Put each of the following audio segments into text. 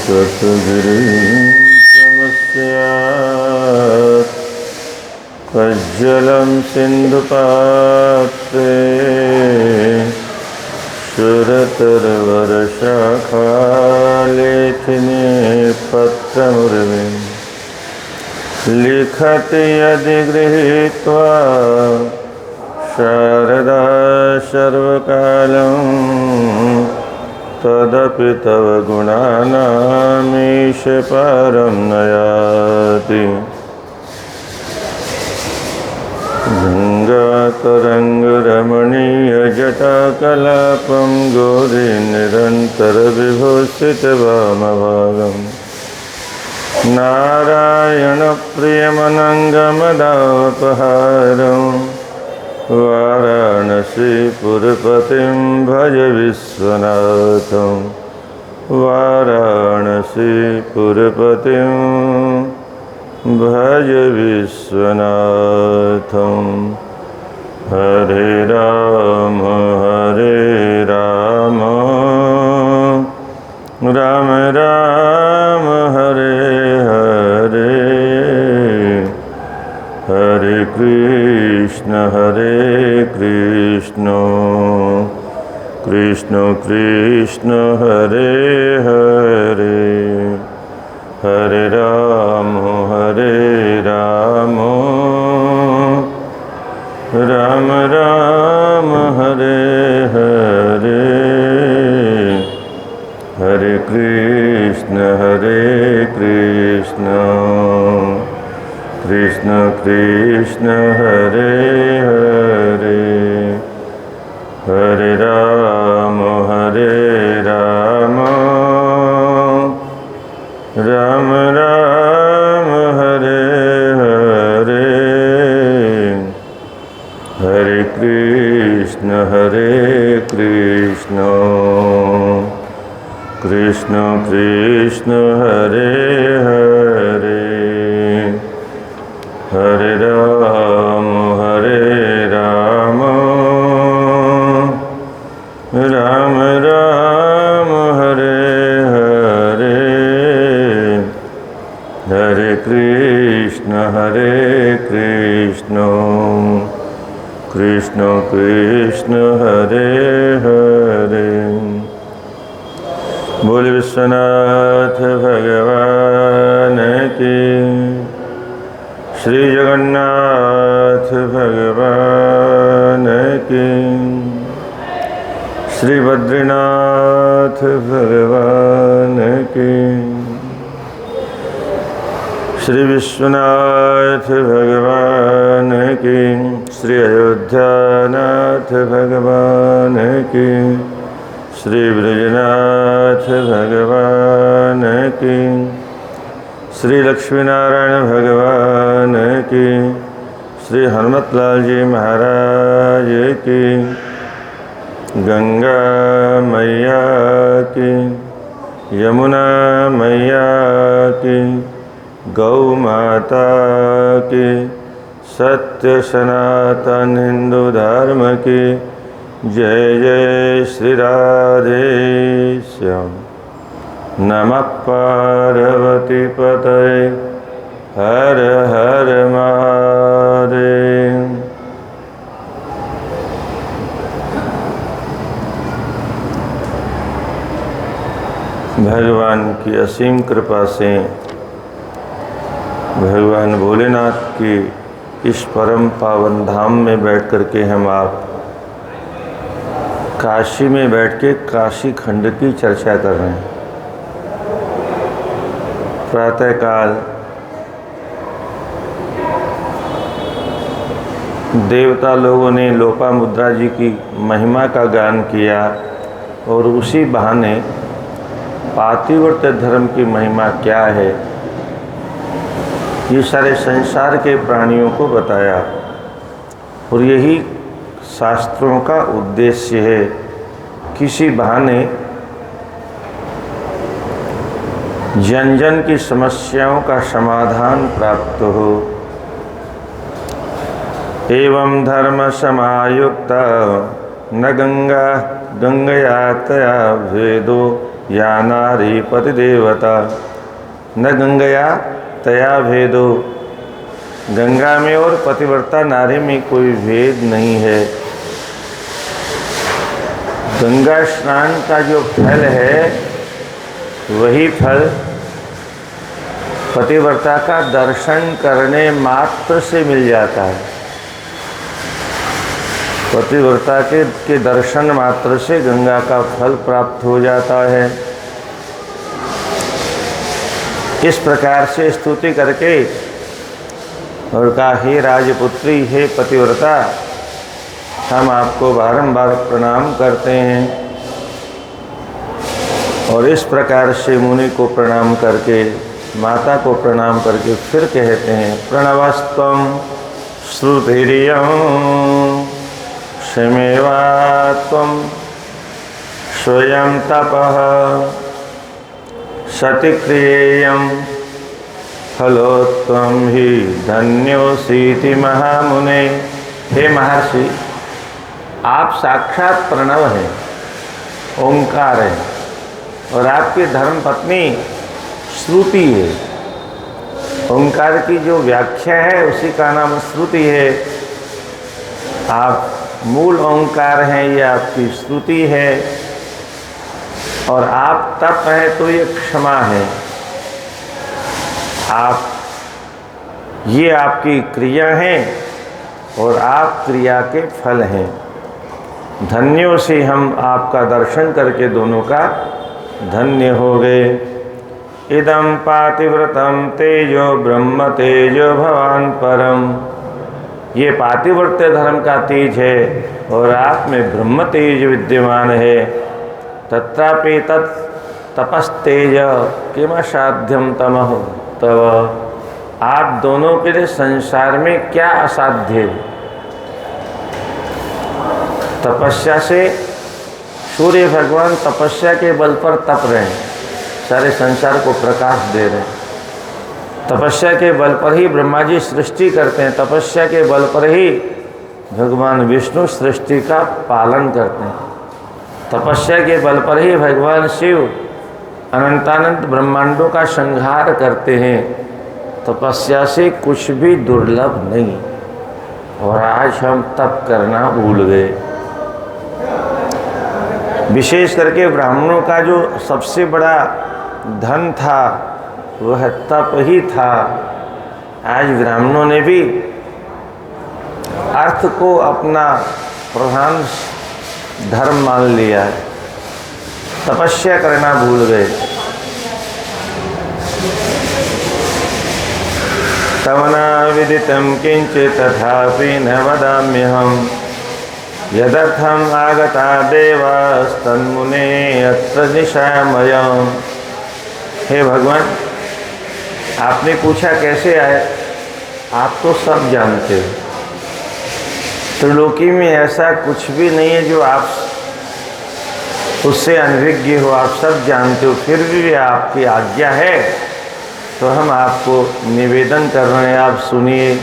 त्वत्गिरिशमस्यात् कज्जलं सिन्धुपात्रे सुरतरवर्षाखालेखिने पत्रमुर्मिं लिखति यदि गृहीत्वा शारदा सर्वकालं तदपि तव गुणानामीश पारं नयाति। गङ्गातरङ्गरमणीयजटाकलापं गौरीनिरन्तरविभूषितवामभागम् नारायणप्रियमनङ्गमदापहारं वाराणसीपुरपतिं भज विश्वनाथं वाराणसीपुरपतिं भज विश्वनाथं। हरे राम राम राम हरे हरे, हरे कृष्ण कृष्ण कृष्ण हरे हरे, हरे राम राम राम हरे हरे, हरे कृष्ण कृष्ण कृष्ण हरे हरे, हरे राम राम राम हरे हरे, हरे कृष्ण कृष्ण कृष्ण हरे हरे, हरे राम राम राम हरे हरे, हरे कृष्ण कृष्ण कृष्ण हरे हरे। बोल विश्वनाथ भगवान की, श्री जगन्नाथ भगवान की, श्री बद्रीनाथ भगवान की, श्री विश्वनाथ भगवान की, श्री अयोध्यानाथ भगवान की, श्री ब्रजनाथ भगवान की, श्री लक्ष्मीनारायण भगवान की, श्री हनुमतलाल जी महाराज की, गंगा मैया की, यमुना मैया की, गौ माता की, सत्य सनातन हिंदू धर्म की जय जय श्री राधे श्याम। नमः पार्वती पतये हर हर महादेव। भगवान की असीम कृपा से भगवान भोलेनाथ की इस परम पावन धाम में बैठ कर के हम आप काशी में बैठ के काशी खंड की चर्चा कर रहे हैं। प्रातःकाल देवता लोगों ने लोपामुद्रा जी की महिमा का गान किया और उसी बहाने पातिव्रत्य धर्म की महिमा क्या है ये सारे संसार के प्राणियों को बताया। और यही शास्त्रों का उद्देश्य है, किसी बहाने जन जन की समस्याओं का समाधान प्राप्त हो। एवं धर्म समायुक्ता न गंगा गंगया तया भेदो या नारी पतिदेवता न गंगया तया भेदो। गंगा में और पतिव्रता नारी में कोई भेद नहीं है। गंगा स्नान का जो फल है वही फल पतिव्रता का दर्शन करने मात्र से मिल जाता है। पतिव्रता के दर्शन मात्र से गंगा का फल प्राप्त हो जाता है। इस प्रकार से स्तुति करके और कहा, हे राजपुत्री, हे पतिव्रता, हम आपको बारंबार प्रणाम करते हैं। और इस प्रकार से मुनि को प्रणाम करके, माता को प्रणाम करके फिर कहते हैं, प्रणवस्त्वं श्रुतिरियं क्षमेवा त्वं स्वयं तपः सतिक्रियेयं फलोत्वं हि धन्योसीति महामुने। हे महर्षि, आप साक्षात प्रणव हैं, ओंकार है, और आपकी धर्म पत्नी श्रुति है। ओंकार की जो व्याख्या है उसी का नाम श्रुति है। आप मूल ओंकार हैं, ये आपकी श्रुति है। और आप तप है तो ये क्षमा है। आप, ये आपकी क्रिया है और आप क्रिया के फल हैं। धन्यों से हम आपका दर्शन करके दोनों का धन्य हो गए। इदं पातिव्रतं तेजो ब्रह्म तेजो भवान परम। ये पातिव्रत्य धर्म का तेज है और आप में ब्रह्म तेज विद्यमान है। तत्रापि तत् तपस्तेज किमसाध्यम तमः तव। आप दोनों के लिए संसार में क्या असाध्य है। तपस्या से सूर्य भगवान तपस्या के बल पर तप रहे हैं, सारे संसार को प्रकाश दे रहे हैं। तपस्या के बल पर ही ब्रह्मा जी सृष्टि करते हैं। तपस्या के बल पर ही भगवान विष्णु सृष्टि का पालन करते हैं। तपस्या के बल पर ही भगवान शिव अनंतानंत ब्रह्मांडों का संहार करते हैं। तपस्या से कुछ भी दुर्लभ नहीं। और आज हम तप करना भूल गए। विशेष करके ब्राह्मणों का जो सबसे बड़ा धन था वह तप ही था। आज ब्राह्मणों ने भी अर्थ को अपना प्रधान धर्म मान लिया है, तपस्या करना भूल गए। तवना विदितं किंचित् तथापि न वदाम्यहम् यदर्थम आगता देवास्तन्मुने अत्र निशामयम्। हे भगवान, आपने पूछा कैसे आए, आप तो सब जानते हो। त्रिलोकी में ऐसा कुछ भी नहीं है जो आप उससे अनभिज्ञ हो, आप सब जानते हो। फिर भी आपकी आज्ञा है तो हम आपको निवेदन कर रहे हैं, आप सुनिए।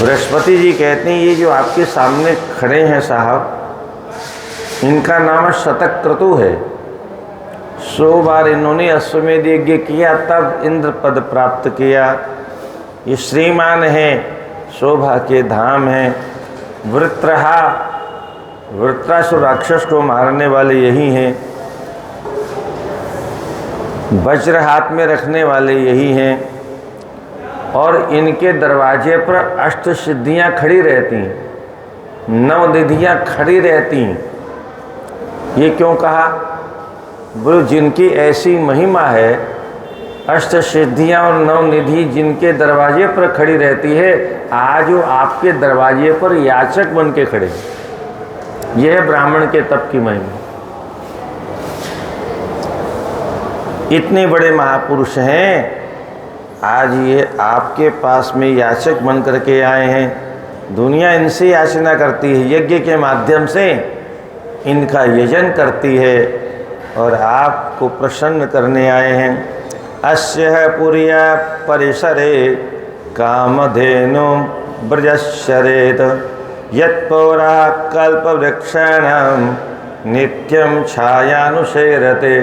बृहस्पति जी कहते हैं, ये जो आपके सामने खड़े हैं साहब, इनका नाम शतक्रतु है। 100 बार इन्होंने अश्वमेध यज्ञ किया तब इंद्र पद प्राप्त किया। ये श्रीमान हैं, शोभा के धाम हैं। वृत्रहा, वृत्रासुर राक्षस को मारने वाले यही हैं। वज्र हाथ में रखने वाले यही हैं। और इनके दरवाजे पर अष्ट सिद्धियाँ खड़ी रहती हैं, 9 निधियाँ खड़ी रहती हैं। ये क्यों कहा? बोलो, जिनकी ऐसी महिमा है, अष्ट सिद्धियाँ और 9 निधि जिनके दरवाजे पर खड़ी रहती है, आज वो आपके दरवाजे पर याचक बन के खड़े। यह है ब्राह्मण के तप की महिमा। इतने बड़े महापुरुष हैं, आज ये आपके पास में याचक बन करके आए हैं। दुनिया इनसे याचना करती है, यज्ञ के माध्यम से इनका यजन करती है और आपको प्रसन्न करने आए हैं। अस्य पुरिया परिसरे कामधेनु ब्रजश्चरेत यत्पौरा कल्पवृक्षाणां नित्यम छायानुशेरते।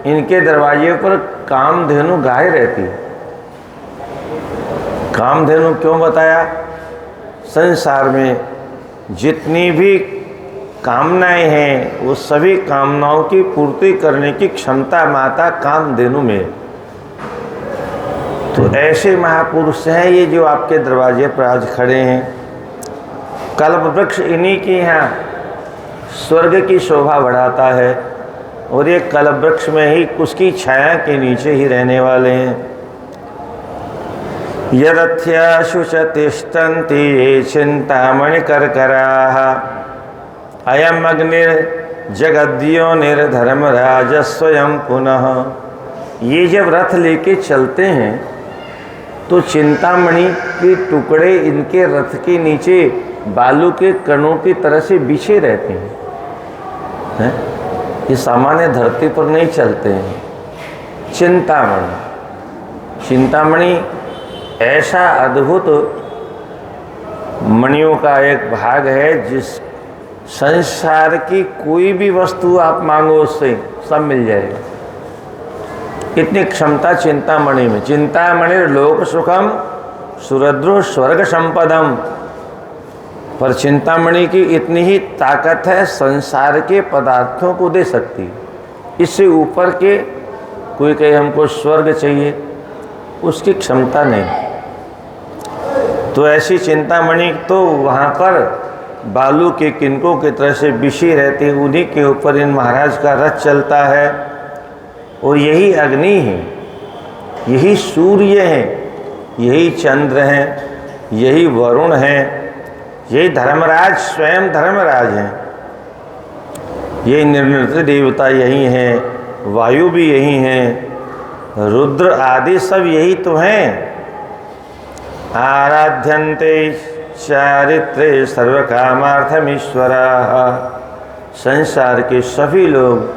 इनके दरवाजे पर कामधेनु गाय रहती है। कामधेनु क्यों बताया? संसार में जितनी भी कामनाएं हैं वो सभी कामनाओं की पूर्ति करने की क्षमता माता कामधेनु में। तो ऐसे महापुरुष हैं ये जो आपके दरवाजे पर आज खड़े हैं। कल्प वृक्ष इन्हीं के यहाँ स्वर्ग की शोभा बढ़ाता है और ये कल्प वृक्ष में ही उसकी छाया के नीचे ही रहने वाले हैं। यदथ्याशु च तिष्ठन्ति ये चिंतामणि करकराः अयम अग्निर जगद्यो निर्धर्मराज स्वयं पुनः। ये जब रथ लेके चलते हैं तो चिंतामणि के टुकड़े इनके रथ के नीचे बालू के कणों की तरह से बिछे रहते हैं। ये सामान्य धरती पर नहीं चलते हैं। चिंतामणि ऐसा अद्भुत मणियों का एक भाग है जिस संसार की कोई भी वस्तु आप मांगो उससे सब मिल जाएगा। इतनी क्षमता चिंतामणि में। चिंतामणि लोक सुखम सुरद्रु स्वर्ग संपदम। पर चिंतामणि की इतनी ही ताकत है, संसार के पदार्थों को दे सकती है। इससे ऊपर के कोई कहे हमको स्वर्ग चाहिए, उसकी क्षमता नहीं। तो ऐसी चिंतामणि तो वहाँ पर बालू के किनकों की तरह से बिछी रहती, उन्हीं के ऊपर इन महाराज का रथ चलता है। और यही अग्नि है, यही सूर्य है, यही चंद्र है, यही वरुण है, यही धर्मराज स्वयं धर्मराज हैं। ये निर्नृत्य देवता यही हैं, वायु भी यही हैं, रुद्र आदि सब यही तो हैं। आराध्यन्ते चारित्रे सर्वकामार्थमीश्वराः। संसार के सभी लोग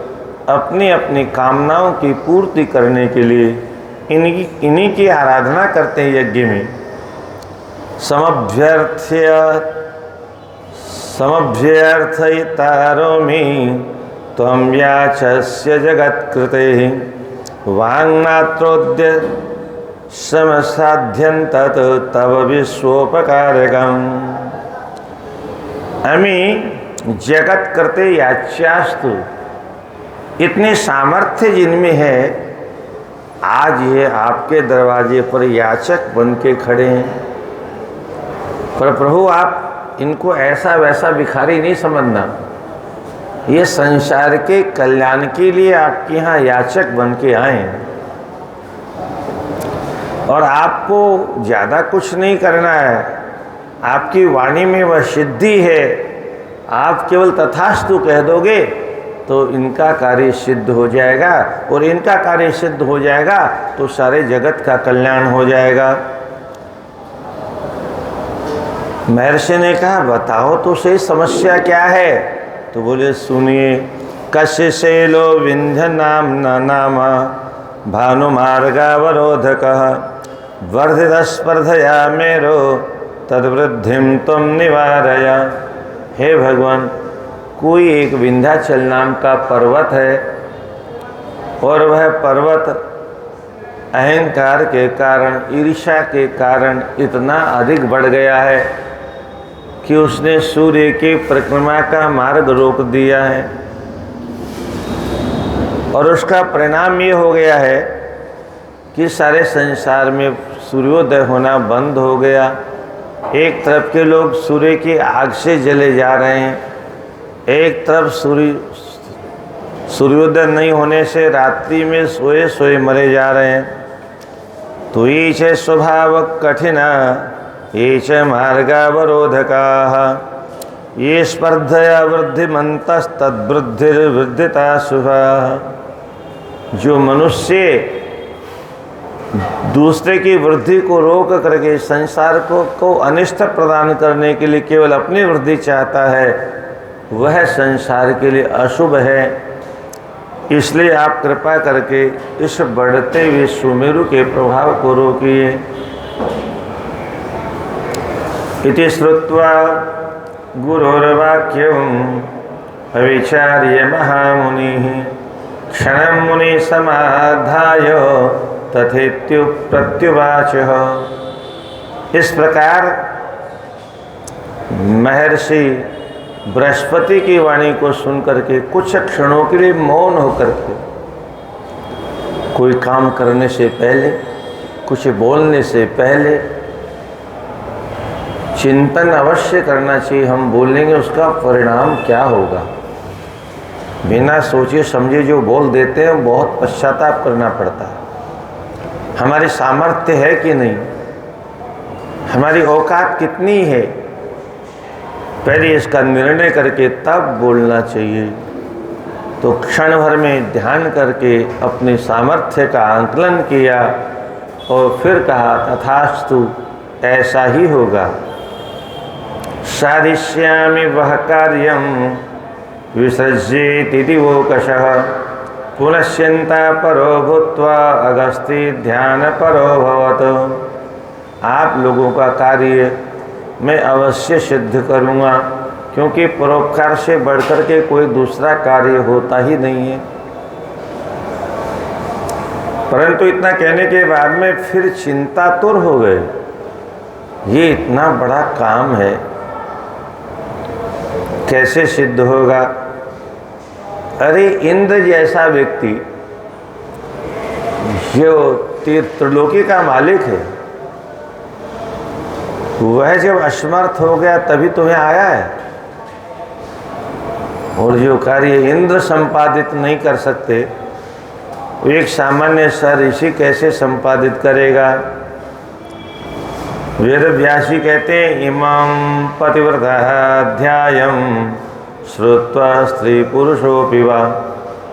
अपनी अपनी कामनाओं की पूर्ति करने के लिए इन्हीं की आराधना करते हैं। यज्ञ में समभ्यर्थयितारोमि त्वं याचस्य जगत्कृते वाङ्मात्रोद्य समसाध्यं तव विश्वोपकारकम्। अमी जगत करते याच्यास्तु। इतने सामर्थ्य जिनमें है, आज ये आपके दरवाजे पर याचक बन के खड़े हैं। पर प्रभु आप इनको ऐसा वैसा भिखारी नहीं समझना। ये संसार के कल्याण के लिए आपके यहाँ याचक बन के आए हैं। और आपको ज़्यादा कुछ नहीं करना है। आपकी वाणी में वह सिद्धि है। आप केवल तथास्तु कह दोगे तो इनका कार्य सिद्ध हो जाएगा, और इनका कार्य सिद्ध हो जाएगा तो सारे जगत का कल्याण हो जाएगा। महर्षि ने कहा बताओ तो सही समस्या क्या है? तो बोले सुनिए। कश्यशैलो विंध्य नाम्ना नाम भानुमार्गावरोधकः वर्धित स्पर्धया मेरो तद्वृद्धिम तुम निवारय। हे भगवान, कोई एक विंध्याचल नाम का पर्वत है और वह पर्वत अहंकार के कारण, ईर्ष्या के कारण इतना अधिक बढ़ गया है कि उसने सूर्य की परिक्रमा का मार्ग रोक दिया है। और उसका परिणाम ये हो गया है कि सारे संसार में सूर्योदय होना बंद हो गया। एक तरफ के लोग सूर्य की आग से जले जा रहे हैं, एक तरफ सूर्योदय नहीं होने से रात्रि में सोए सोए मरे जा रहे हैं। तो ये च स्वभाव कठिना ये च मार्गावरोधकाः ये स्पर्धया वृद्धिमन्तस्तद्वृद्धिर्वृद्धिता शुभा। जो मनुष्य दूसरे की वृद्धि को रोक करके संसार को अनिष्ट प्रदान करने के लिए केवल अपनी वृद्धि चाहता है, वह संसार के लिए अशुभ है। इसलिए आप कृपा करके इस बढ़ते हुए सुमेरु के प्रभाव को रोकिए। इति श्रुत्वा गुरोर्वाक्यं अविचार्य महामुनिः क्षणं मुनि समाधाय तथेत्युप्रत्युवाचः। इस प्रकार महर्षि बृहस्पति की वाणी को सुनकर के कुछ क्षणों के लिए मौन होकर के, कोई काम करने से पहले, कुछ बोलने से पहले चिंतन अवश्य करना चाहिए। हम बोलेंगे उसका परिणाम क्या होगा, बिना सोचे समझे जो बोल देते हैं बहुत पश्चाताप करना पड़ता है। हमारी सामर्थ्य है कि नहीं, हमारी औकात कितनी है, पहले इसका निर्णय करके तब बोलना चाहिए। तो क्षण भर में ध्यान करके अपने सामर्थ्य का आंकलन किया और फिर कहा तथास्तु, ऐसा ही होगा। साधिष्यामि वह कार्यम विसृज्येति वोकशः पुनश्चिंता परो भूत्वा अगस्ति ध्यान परो भवत। आप लोगों का कार्य मैं अवश्य सिद्ध करूँगा, क्योंकि परोपकार से बढ़कर के कोई दूसरा कार्य होता ही नहीं है। परंतु इतना कहने के बाद में फिर चिंतातुर हो गए, ये इतना बड़ा काम है, कैसे सिद्ध होगा। अरे इंद्र जैसा व्यक्ति जो त्रिलोकी का मालिक है, वह जब असमर्थ हो गया तभी तुम्हें आया है, और जो कार्य इंद्र संपादित नहीं कर सकते वो एक सामान्य सा ऋषि कैसे संपादित करेगा। वेद व्यासी कहते हैं इमं पतिव्रता अध्यायम श्रुत्वा स्त्री पुरुषोऽपि वा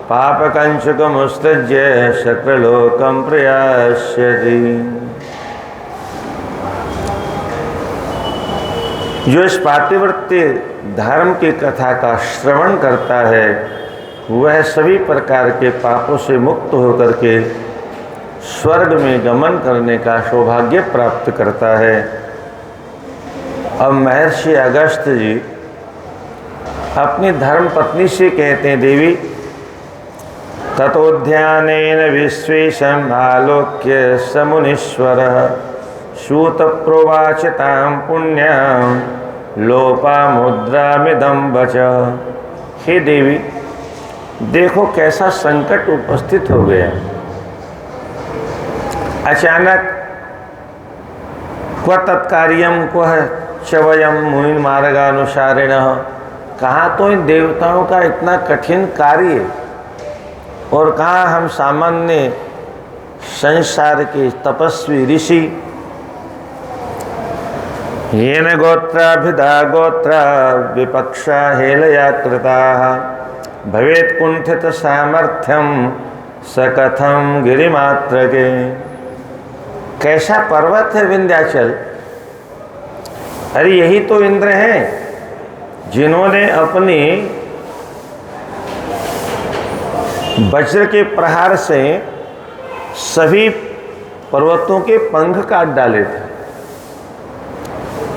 पापकंचकमुत्सृज्य शक्रलोकं प्रयास्यति। जो इस पातिव्रत्य धर्म की कथा का श्रवण करता है वह सभी प्रकार के पापों से मुक्त होकर के स्वर्ग में गमन करने का सौभाग्य प्राप्त करता है। अब महर्षि अगस्त्य जी अपनी धर्म पत्नी से कहते हैं, देवी ततोध्यानेन विश्वेशम आलोक्य समुनीश्वरः सूत प्रोवाच तां पुण्यां लोपामुद्रामिदं वच। हे देवी, देखो कैसा संकट उपस्थित हो गया। अचानक क्व तत्कार्यम क्व चवयम मुनि मार्गानुसारिणः, कहाँ तो इन देवताओं का इतना कठिन कार्य और कहाँ हम सामान्य संसार के तपस्वी ऋषि। येन गोत्राभिधा गोत्रा विपक्षा हेलया कृताः भवेत् कुंठित सामर्थ्यम सकथम गिरिमात्रके। कैसा पर्वत है विंध्याचल। अरे यही तो इंद्र हैं जिन्होंने अपनी वज्र के प्रहार से सभी पर्वतों के पंख काट डाले थे,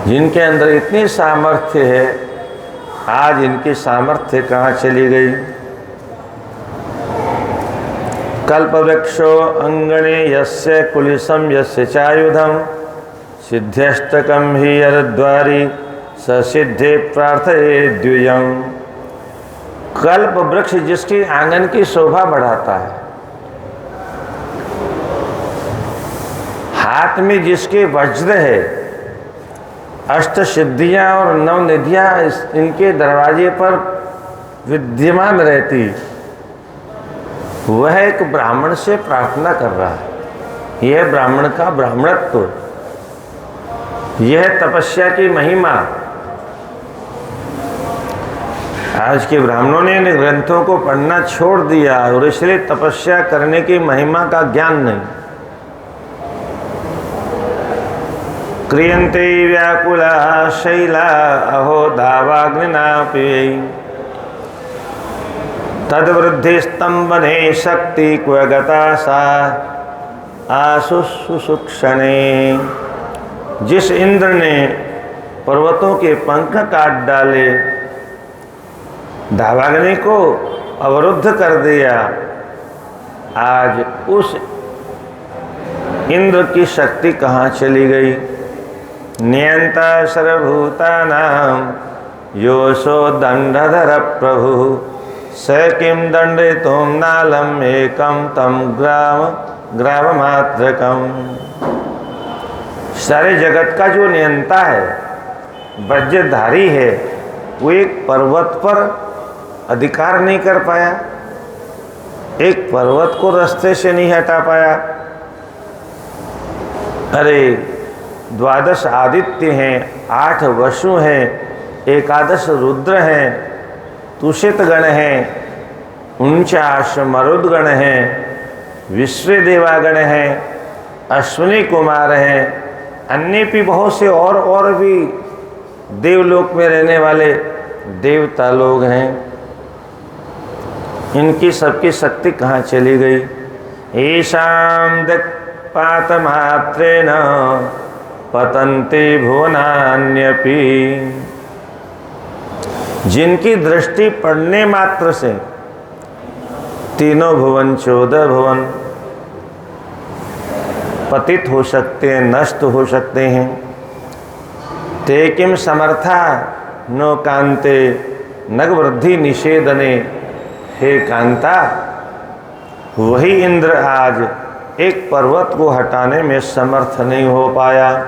जिनके अंदर इतनी सामर्थ्य है, आज इनकी सामर्थ्य कहाँ चली गई। कल्पवृक्षो अंगणे यस्य कुलिसम यस्य चायुधम सिद्ध्यष्टकम ही यद्वारी ससिद्धे प्रार्थये द्विजम। कल्प वृक्ष जिसके आंगन की शोभा बढ़ाता है, हाथ में जिसके वज्र है, अष्ट सिद्धियां और नव निधियां इनके दरवाजे पर विद्यमान रहती, वह एक ब्राह्मण से प्रार्थना कर रहा है। यह ब्राह्मण का ब्राह्मणत्व, यह तपस्या की महिमा। आज के ब्राह्मणों ने इन ग्रंथों को पढ़ना छोड़ दिया और इसलिए तपस्या करने की महिमा का ज्ञान नहीं। क्रियन्ते व्याकुला शैला अहो दावाग्निनापि तद्वृद्धि स्तंभने शक्ति क्व गता सा आशुशुक्षणे। जिस इंद्र ने पर्वतों के पंख काट डाले दावाग्नि को अवरुद्ध कर दिया। आज उस इंद्र की शक्ति कहाँ चली गई? नियंता सर्वभूतानां योऽसो दंडधर प्रभु स किं दंडितुं नालम् एकं तं ग्राममात्रकम्। सारे जगत का जो नियंता है, वज्रधारी है, वो एक पर्वत पर अधिकार नहीं कर पाया, एक पर्वत को रास्ते से नहीं हटा पाया। अरे 12 आदित्य हैं, 8 वसु हैं, 11 रुद्र हैं, तुषित गण हैं, 49 मरुदगण हैं, विश्व देवागण हैं, अश्विनी कुमार हैं, अन्य भी बहुत से और भी देवलोक में रहने वाले देवता लोग हैं। इनकी सबकी शक्ति कहाँ चली गई? ईशाम दिक्पात मात्रेण पतन्ते भुवनान्यपि। जिनकी दृष्टि पड़ने मात्र से तीनों भुवन 14 भुवन पतित हो सकते हैं, नष्ट हो सकते हैं। ते किम समर्था नो कांते नग वृद्धि निषेधने। हे कांता, वही इंद्र आज एक पर्वत को हटाने में समर्थ नहीं हो पाया।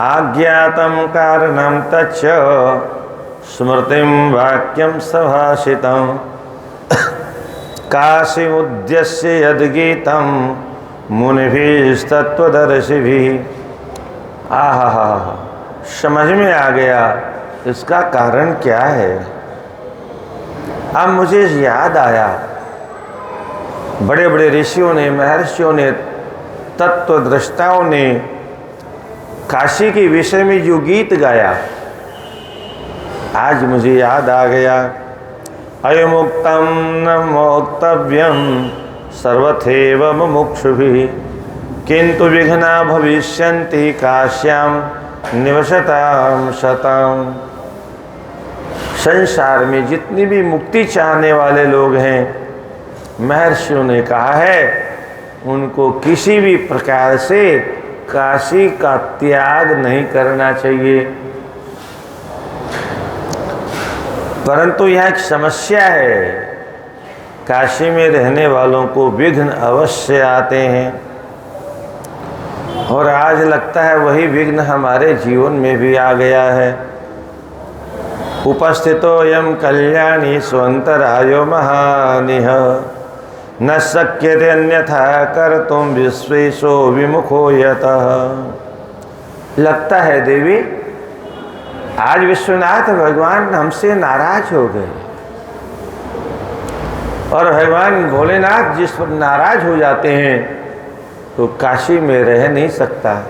आज्ञातम कारणम तच्च स्मृतिम वाक्यम सभाषितम काशी उद्देश्य यद्गीतम मुनिभिस्तत्वदर्शिभिः। आहा, समझ में आ गया इसका कारण क्या है। अब मुझे याद आया, बड़े बड़े ऋषियों ने, महर्षियों ने, तत्वदृष्टाओं ने काशी के विषय में जो गीत गाया, आज मुझे याद आ गया। अयमुक्तम न मोक्तव्यम सर्वथैव मुमुक्षुभिः किंतु विघ्ना भविष्यन्ति काश्याम निवसताम शतम्। संसार में जितनी भी मुक्ति चाहने वाले लोग हैं, महर्षियों ने कहा है, उनको किसी भी प्रकार से काशी का त्याग नहीं करना चाहिए। परंतु यह एक समस्या है, काशी में रहने वालों को विघ्न अवश्य आते हैं, और आज लगता है वही विघ्न हमारे जीवन में भी आ गया है। उपस्थितो यम कल्याणी स्वंतरायो महानिह न शक्यते अन्यथा कर्तुम विश्वेशो विमुखो यतः। लगता है देवी, आज विश्वनाथ भगवान हमसे नाराज हो गए, और भगवान भोलेनाथ जिस पर नाराज हो जाते हैं तो काशी में रह नहीं सकता।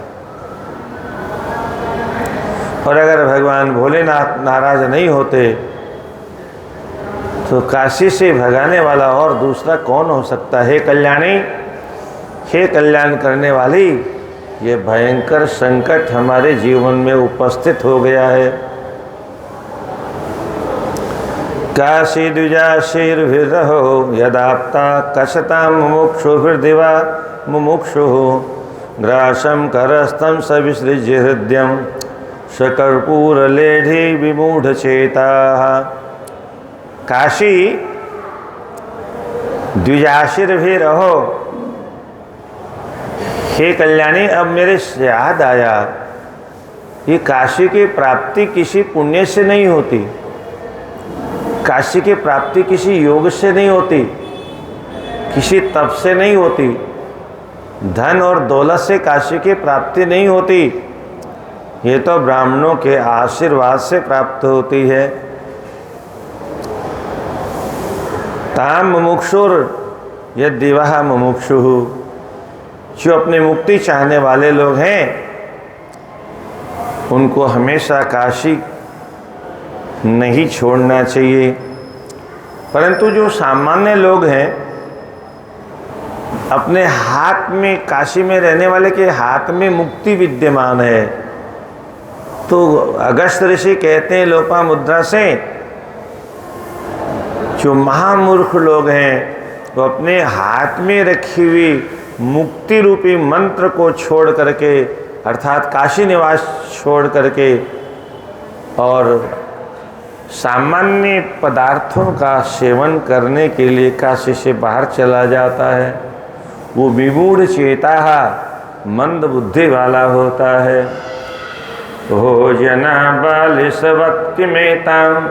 और अगर भगवान भोलेनाथ नाराज नहीं होते तो काशी से भगाने वाला और दूसरा कौन हो सकता है। हे कल्याणी, हे कल्याण करने वाली, ये भयंकर संकट हमारे जीवन में उपस्थित हो गया है। काशी द्विजाशीर्भिर्रहो यदाप्ता कशतां मुमुक्षुभिर्दिवा मुमुक्षुः ग्रासं करस्तं सविसृज्य हृदयं सकर्पूरलेढे विमूढ़चेताः। काशी द्विजाशीर्भिर्रहो। हे कल्याणी, अब मेरे से याद आया, ये काशी की प्राप्ति किसी पुण्य से नहीं होती, काशी की प्राप्ति किसी योग से नहीं होती, किसी तप से नहीं होती, धन और दौलत से काशी की प्राप्ति नहीं होती। ये तो ब्राह्मणों के आशीर्वाद से प्राप्त होती है। ताम मुमुक्षुर यद्दिवः मुमुक्षुः। जो अपनी मुक्ति चाहने वाले लोग हैं, उनको हमेशा काशी नहीं छोड़ना चाहिए। परंतु जो सामान्य लोग हैं, अपने हाथ में, काशी में रहने वाले के हाथ में मुक्ति विद्यमान है, तो अगस्त ऋषि कहते हैं लोपामुद्रा से जो महामूर्ख लोग हैं वो अपने हाथ में रखी हुई मुक्ति रूपी मंत्र को छोड़ करके, अर्थात काशी निवास छोड़ करके और सामान्य पदार्थों का सेवन करने के लिए काशी से बाहर चला जाता है। वो विमूढ़ चेता मंद बुद्धि वाला होता है। भोजना बालिशवक्ति मेताम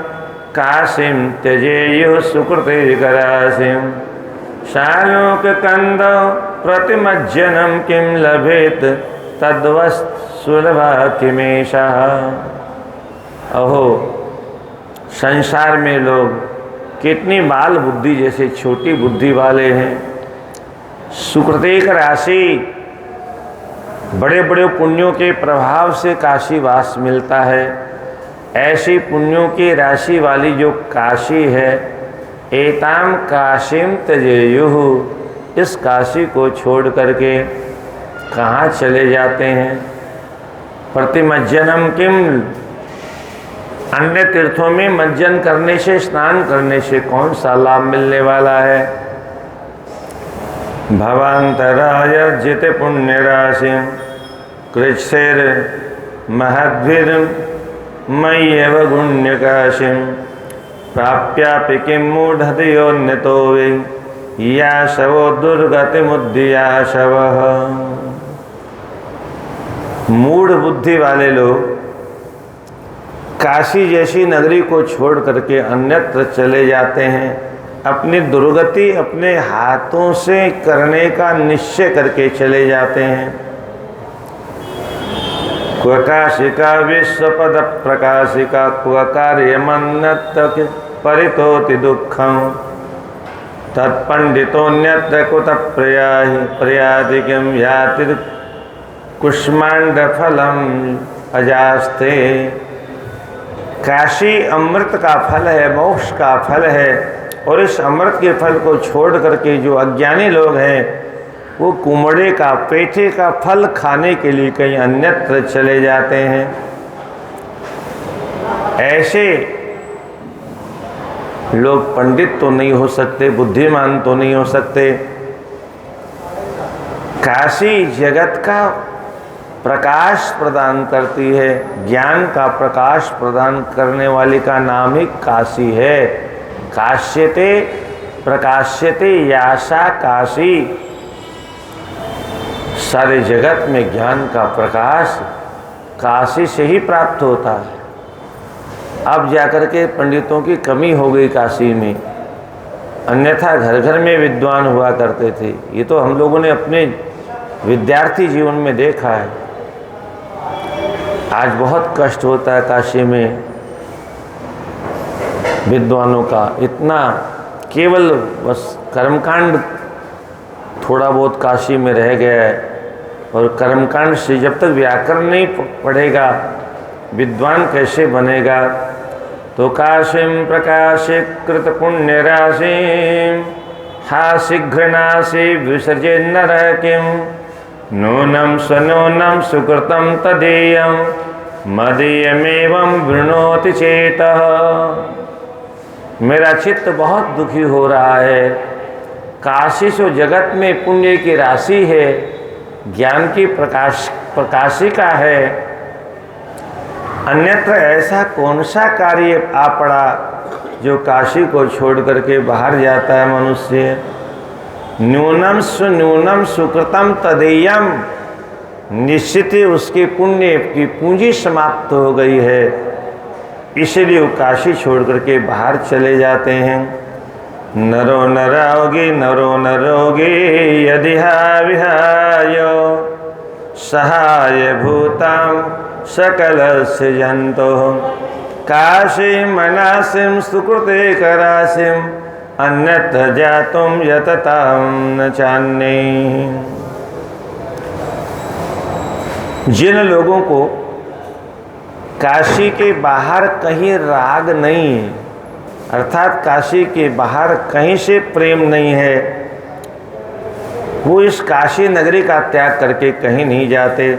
काशीम त्यजेयुः सुकृते करासिम शालोक कंद प्रतिमज्जनम किम लभेत तद्वत्सुलभा किमेशा। अहो, संसार में लोग कितनी बाल बुद्धि जैसे छोटी बुद्धि वाले हैं। सुकृतिक राशि, बड़े बड़े पुण्यों के प्रभाव से काशी वास मिलता है। ऐसी पुण्यों की राशि वाली जो काशी है, एताम काशीम त्यजेयुः, इस काशी को छोड़ करके कहाँ चले जाते हैं। प्रतिमज्जनम किम, अन्य तीर्थों में मज्जन करने से, स्नान करने से कौन सा लाभ मिलने वाला है। भवांतरायर्जित पुण्य राशिम कृच्छेर महद्भिर मय्यव गुण्य काशीम प्राप्यापि किं मूढ़धियोन्यतो वै याशवो दुर्गतिमुद्धियाशवः। मूढ़ बुद्धि वाले लोग काशी जैसी नगरी को छोड़ करके अन्यत्र चले जाते हैं। अपनी दुर्गति अपने हाथों से करने का निश्चय करके चले जाते हैं। क्वकाशिका विश्वपद प्रकाशिका क्वकार्यमन्यत्र परितोति दुःखं तत्पंडितोऽन्यत्र कुत प्रयाति किं याति कुष्मांडफलम अजास्ते। काशी अमृत का फल है, मोक्ष का फल है, और इस अमृत के फल को छोड़ करके जो अज्ञानी लोग हैं वो कुमड़े का, पेठे का फल खाने के लिए कहीं अन्यत्र चले जाते हैं। ऐसे लोग पंडित तो नहीं हो सकते, बुद्धिमान तो नहीं हो सकते। काशी जगत का प्रकाश प्रदान करती है, ज्ञान का प्रकाश प्रदान करने वाली का नाम ही काशी है। काश्यते प्रकाश्यते यासा काशी। सारे जगत में ज्ञान का प्रकाश काशी से ही प्राप्त होता है। अब जाकर के पंडितों की कमी हो गई काशी में, अन्यथा घर घर में विद्वान हुआ करते थे। ये तो हम लोगों ने अपने विद्यार्थी जीवन में देखा है। आज बहुत कष्ट होता है काशी में विद्वानों का। इतना केवल बस कर्मकांड थोड़ा बहुत काशी में रह गया है, और कर्मकांड से जब तक व्याकरण नहीं पढ़ेगा विद्वान कैसे बनेगा। तो काशीं प्रकाशीकृत पुण्य राशिं हा शीघ्रनाशी विसर्जन नरः किं नूनं स्वनूनं सुकृतं तदीयं मदीयमेवं वृणोति चेतः। मेरा चित्त बहुत दुखी हो रहा है। काशी सो जगत में पुण्य की राशि है, ज्ञान की प्रकाशिका है। अन्यत्र ऐसा कौन सा कार्य आ पड़ा जो काशी को छोड़ करके बाहर जाता है मनुष्य। न्यूनम सुकृतम तदेयम, निश्चित ही उसके पुण्य की पूंजी समाप्त हो गई है, इसलिए वो काशी छोड़ करके बाहर चले जाते हैं। नरो नरोगे यदि विहाय सहाय भूतां सकलस्य जंतो काशी मनासिं सुकृते करासिं अन्यत्र जातुं यततां न चान्ये। जिन लोगों को काशी के बाहर कहीं राग नहीं है, अर्थात काशी के बाहर कहीं से प्रेम नहीं है, वो इस काशी नगरी का त्याग करके कहीं नहीं जाते।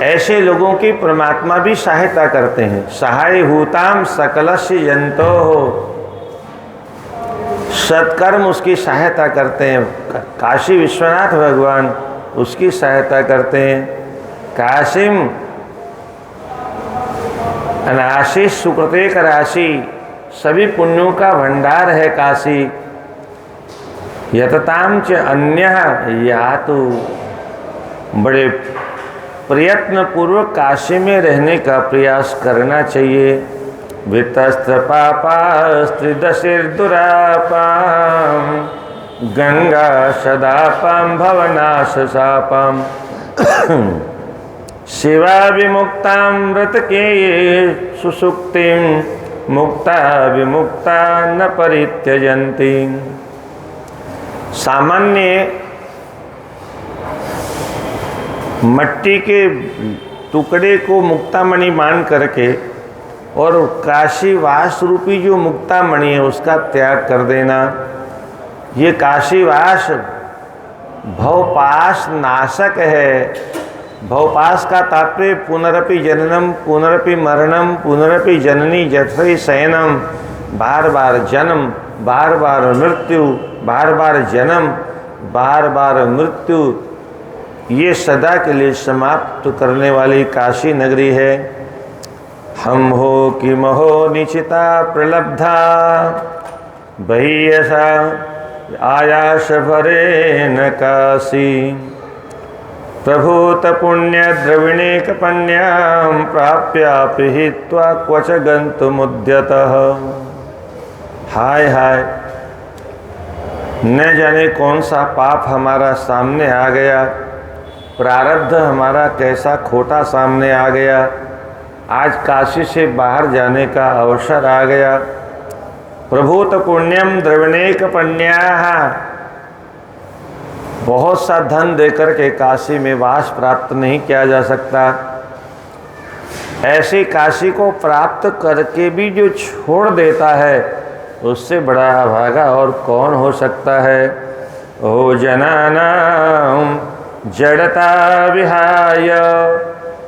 ऐसे लोगों की परमात्मा भी सहायता करते हैं। सहाय भूताम सकलस्य जंतो हो, सत्कर्म उसकी सहायता करते हैं। काशी विश्वनाथ भगवान उसकी सहायता करते हैं। काशीम अनाशीष सुकृते का राशि, सभी पुण्यों का भंडार है काशी। यतताम च अन्यः यातु, बड़े प्रयत्न पूर्वक काशी में रहने का प्रयास करना चाहिए। वितस्त्र पापास्त्रिदशिर्दुरापाम गंगा सदापाम भवनाशशापाम शिवा विमुक्तामृत के सुसुक्तिम मुक्ता विमुक्ता न परित्यजन्ति। सामान्य मट्टी के टुकड़े को मुक्तामणि मान करके और काशीवास रूपी जो मुक्तामणि है उसका त्याग कर देना। ये काशीवास भवपाश नाशक है। भवपाश का तात्पर्य पुनरपि जननम पुनरपि मरणम पुनरपि जननी जठरी शयनम, बार बार जन्म, बार बार मृत्यु, बार बार जन्म, बार बार मृत्यु, ये सदा के लिए समाप्त करने वाली काशी नगरी है। हम हो कि महो निचिता प्रलब्धा बहियसा आयास भरे न काशी। प्रभूत पुण्य द्रविणेक पन्याम प्राप्यापि हित्वा क्वच गन्तुमुद्यतः। हाय हाय, न जाने कौन सा पाप हमारा सामने आ गया, प्रारब्ध हमारा कैसा खोटा सामने आ गया। आज काशी से बाहर जाने का अवसर आ गया। प्रभूत पुण्यम द्रविणेक पन्याः, बहुत सा धन देकर के काशी में वास प्राप्त नहीं किया जा सकता। ऐसी काशी को प्राप्त करके भी जो छोड़ देता है उससे बड़ा अभागा और कौन हो सकता है। ओ जनानां जड़ता विहाय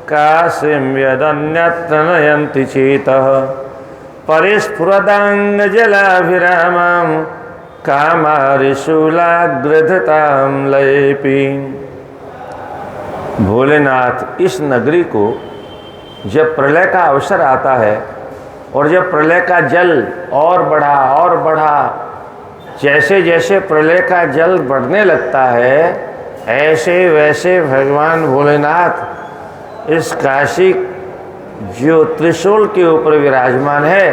काशीं यदन्यत्र नयन्ति चेतः परिस्फुरदांग जलाभिरामं कामारिशूलाग्रधतां लयेपि। भोलेनाथ, इस नगरी को जब प्रलय का अवसर आता है और जब प्रलय का जल और बढ़ा, जैसे जैसे प्रलय का जल बढ़ने लगता है ऐसे वैसे भगवान भोलेनाथ इस काशी जो त्रिशूल के ऊपर विराजमान है,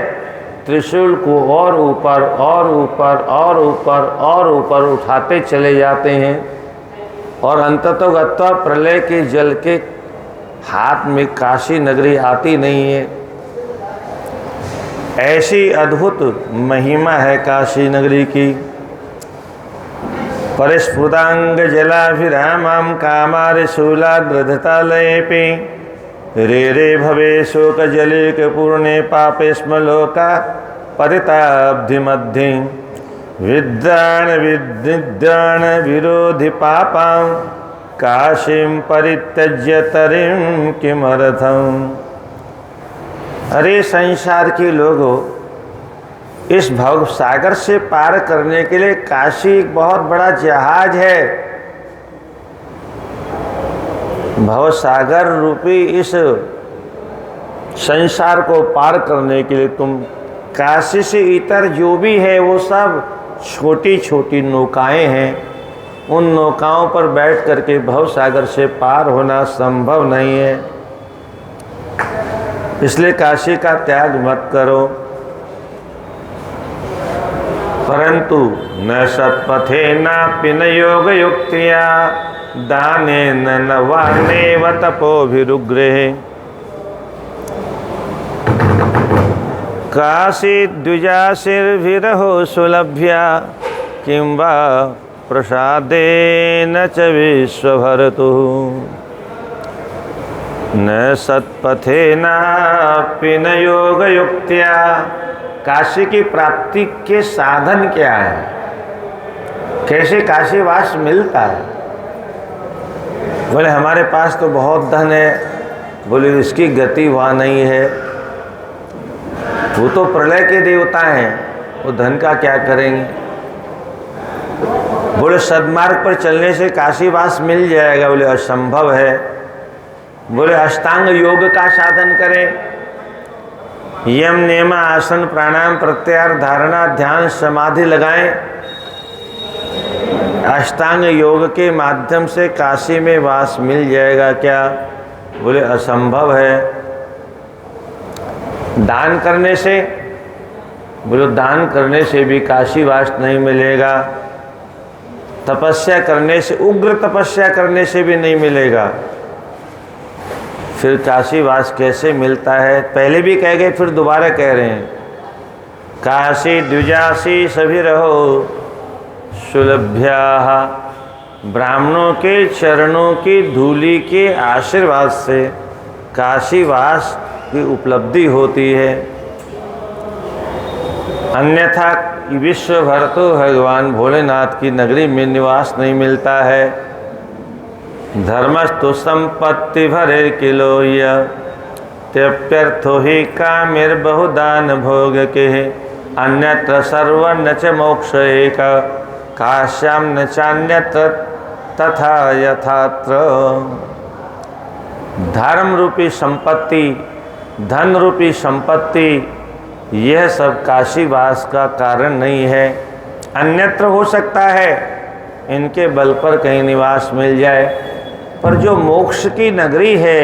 त्रिशूल को और ऊपर और ऊपर और ऊपर और ऊपर उठाते चले जाते हैं और अंततोगत्वा प्रलय के जल के हाथ में काशी नगरी आती नहीं है। ऐसी अद्भुत महिमा है काशी नगरी की। परिस्फुटांग जलाभिरामं कामारिशूलाग्रधतालयेपि रे रे भवे शोक जलेक पूर्णे पापे स्म लोका परिताब्धि मध्ये विद्राण विरोधि पापां काशीं परित्यज्य तरिं किमर्थम्। अरे संसार के लोगों, इस भव सागर से पार करने के लिए काशी एक बहुत बड़ा जहाज है। भव सागर रूपी इस संसार को पार करने के लिए तुम काशी से इतर जो भी है वो सब छोटी छोटी नौकाएं हैं। उन नौकाओं पर बैठ करके भव सागर से पार होना संभव नहीं है। इसलिए काशी का त्याग मत करो। परंतु न सत्पथे नापि न योग युक्तिया दाने न वानेव तपोभिरुग्रहे। काशी द्विजाशिर्भिरहो सुलभ्या किं वा प्रसादेन च विश्वभर्तुः। न सत्पथे नापि न योग युक्त्या। काशी की प्राप्ति के साधन क्या है, कैसे काशीवास मिलता है। बोले हमारे पास तो बहुत धन है, बोले इसकी गति वहाँ नहीं है, वो तो प्रलय के देवता हैं, वो धन का क्या करेंगे। बोले सद्मार्ग पर चलने से काशीवास मिल जाएगा, बोले असंभव है। बोले अष्टांग योग का साधन करें, यम नियम आसन प्राणायाम प्रत्याहार धारणा ध्यान समाधि लगाएं, अष्टांग योग के माध्यम से काशी में वास मिल जाएगा क्या। बोले असंभव है। दान करने से, बोलो दान करने से भी काशी वास नहीं मिलेगा, तपस्या करने से, उग्र तपस्या करने से भी नहीं मिलेगा, फिर काशी वास कैसे मिलता है। पहले भी कह गए, फिर दोबारा कह रहे हैं, काशी द्विजासी सभी रहो सुलभ्या। ब्राह्मणों के चरणों की धूलि के आशीर्वाद से काशीवास की उपलब्धि होती है, अन्यथा विश्व भर तो भगवान भोलेनाथ की नगरी में निवास नहीं मिलता है। धर्मस्तु संपत्ति भरे किलोय त्यप्यर्थो ही कामिर बहुदान भोग के अन्यत्र सर्वन्न च मोक्ष एक काश्याम न चान्यत्र तथा यथात्र। धर्म रूपी संपत्ति, धन रूपी संपत्ति, यह सब काशीवास का कारण नहीं है। अन्यत्र हो सकता है इनके बल पर कहीं निवास मिल जाए, पर जो मोक्ष की नगरी है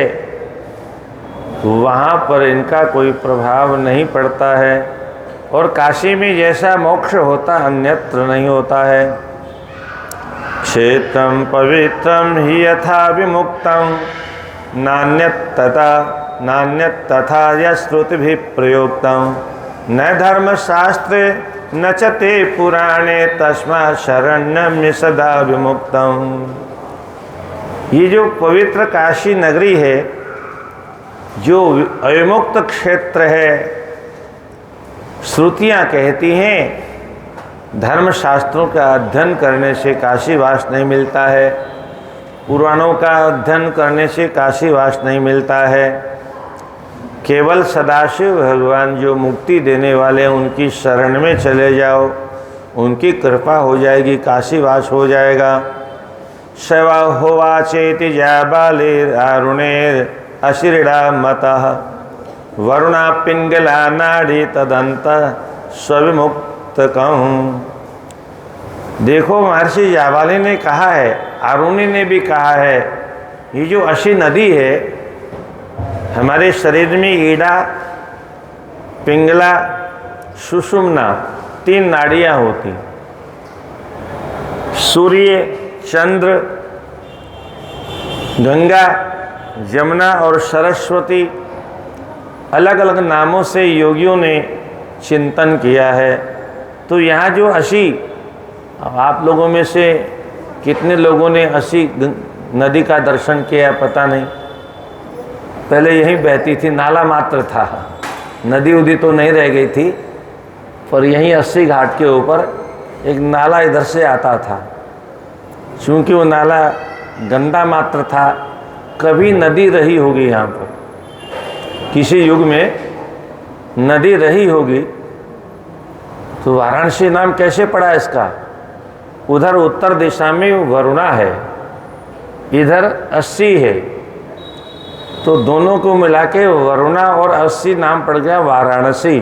वहाँ पर इनका कोई प्रभाव नहीं पड़ता है। और काशी में जैसा मोक्ष होता अन्यत्र नहीं होता है। क्षेत्रम पवित्रम ही यथा विमुक्तम नान्यत तथा यश्रुतिभिः प्रयोक्तम न धर्मशास्त्रे न च ते पुराणे तस्मात् शरण्यं सदा विमुक्तम। ये जो पवित्र काशी नगरी है, जो अविमुक्त क्षेत्र है, श्रुतियाँ कहती हैं धर्मशास्त्रों का अध्ययन करने से काशीवास नहीं मिलता है, पुराणों का अध्ययन करने से काशीवास नहीं मिलता है। केवल सदाशिव भगवान जो मुक्ति देने वाले उनकी शरण में चले जाओ, उनकी कृपा हो जाएगी, काशीवास हो जाएगा। शैवा होवाचेति जाबालेर अरुणेर अशिरिडा मतः वरुणा पिंगला नाड़ी तदंत स्विमुक्त कहूँ। देखो महर्षि जाबाली ने कहा है, अरुणी ने भी कहा है, ये जो अशी नदी है, हमारे शरीर में ईड़ा पिंगला सुषुम्ना 3 नाड़ियाँ होती। सूर्य, चंद्र, गंगा, जमुना और सरस्वती अलग अलग नामों से योगियों ने चिंतन किया है। तो यहाँ जो अशी, अब आप लोगों में से कितने लोगों ने अशी नदी का दर्शन किया पता नहीं। पहले यहीं बहती थी, नाला मात्र था, नदी उदी तो नहीं रह गई थी, पर यहीं अस्सी घाट के ऊपर एक नाला इधर से आता था। चूँकि वो नाला गंदा मात्र था, कभी नदी रही होगी यहाँ पर, किसी युग में नदी रही होगी, तो वाराणसी नाम कैसे पड़ा इसका। उधर उत्तर दिशा में वरुणा है, इधर अस्सी है, तो दोनों को मिला के वरुणा और अस्सी नाम पड़ गया वाराणसी।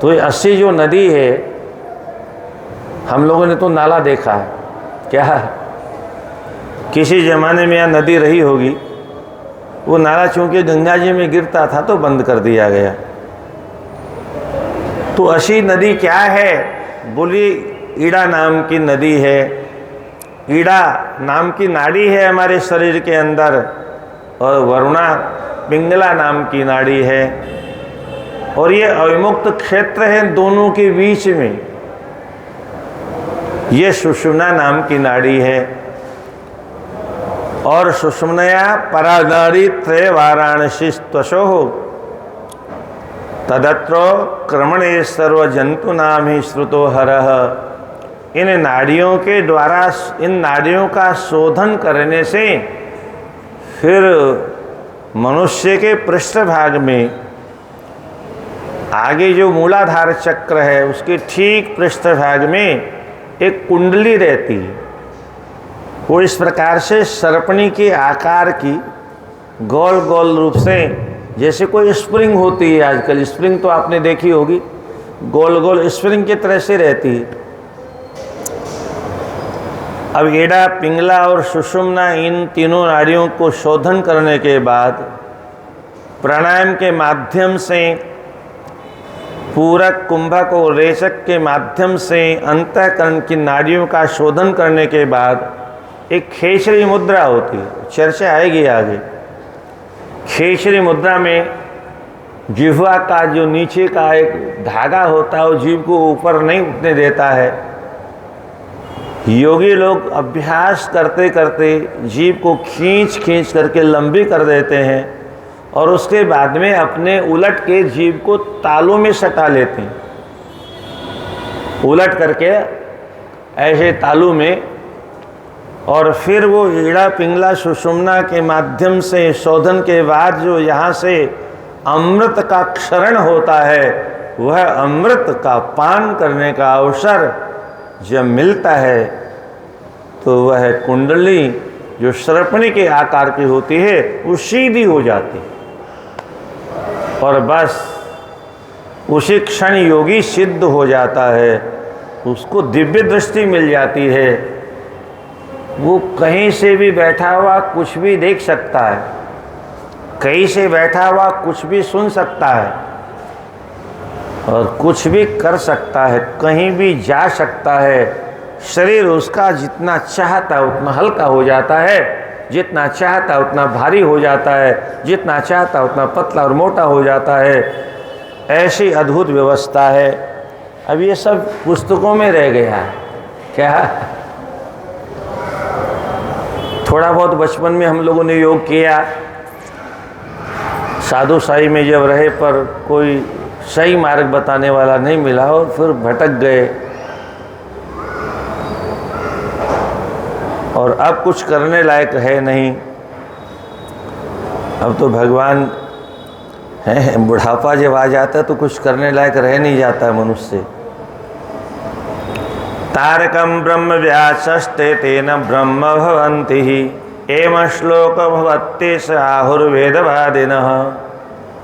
तो ये अस्सी जो नदी है, हम लोगों ने तो नाला देखा है, क्या किसी ज़माने में यहाँ नदी रही होगी, वो नाला चूँकि गंगा जी में गिरता था तो बंद कर दिया गया। तो अशी नदी क्या है, बोली ईड़ा नाम की नदी है। ईड़ा नाम की नाड़ी है हमारे शरीर के अंदर, और वरुणा पिंगला नाम की नाड़ी है। और ये अविमुक्त क्षेत्र है दोनों के बीच में, ये सुषुम्ना नाम की नाड़ी है। और सुषुम्नया परानाड़ी त्रय वाराणसी त्वशोः तदत्रो क्रमणे सर्व जंतु नाम ही श्रुतो हरः। इन नाड़ियों के द्वारा, इन नाड़ियों का शोधन करने से फिर मनुष्य के पृष्ठभाग में आगे जो मूलाधार चक्र है उसके ठीक पृष्ठभाग में एक कुंडली रहती है। वो इस प्रकार से सर्पणी के आकार की गोल गोल रूप से, जैसे कोई स्प्रिंग होती है, आजकल स्प्रिंग तो आपने देखी होगी, गोल गोल स्प्रिंग की तरह से रहती है। अब एड़ा, पिंगला और सुषुम्ना, इन तीनों नाड़ियों को शोधन करने के बाद प्राणायाम के माध्यम से, पूरक, कुंभक और रेचक के माध्यम से अंतःकरण की नाड़ियों का शोधन करने के बाद एक खेचरी मुद्रा होती है, चर्चा आएगी आगे। खेचरी मुद्रा में जिह्वा का जो नीचे का एक धागा होता है वो जीभ को ऊपर नहीं उठने देता है। योगी लोग अभ्यास करते करते जीभ को खींच खींच करके लंबी कर देते हैं और उसके बाद में अपने उलट के जीभ को तालू में सटा लेते हैं, उलट करके ऐसे तालू में, और फिर वो ईड़ा, पिंगला, सुषुम्ना के माध्यम से शोधन के बाद जो यहाँ से अमृत का क्षरण होता है, वह अमृत का पान करने का अवसर जब मिलता है तो वह कुंडली जो सर्पणी के आकार की होती है वो सीधी हो जाती है और बस उसी क्षण योगी सिद्ध हो जाता है, उसको दिव्य दृष्टि मिल जाती है। वो कहीं से भी बैठा हुआ कुछ भी देख सकता है, कहीं से बैठा हुआ कुछ भी सुन सकता है और कुछ भी कर सकता है, कहीं भी जा सकता है। शरीर उसका जितना चाहता उतना हल्का हो जाता है, जितना चाहता उतना भारी हो जाता है, जितना चाहता उतना पतला और मोटा हो जाता है। ऐसी अद्भुत व्यवस्था है। अब ये सब पुस्तकों में रह गया है क्या? थोड़ा बहुत बचपन में हम लोगों ने योग किया, साधु साई में जब रहे, पर कोई सही मार्ग बताने वाला नहीं मिला और फिर भटक गए। और अब कुछ करने लायक है नहीं। अब तो भगवान है, बुढ़ापा जब आ जाता है तो कुछ करने लायक रह नहीं जाता मनुष्य। तारकम ब्रह्म व्यासस्ते तेन ब्रह्म भवन्ति ही एवं श्लोक भवत्ते स आहुर्वेदवादिनः।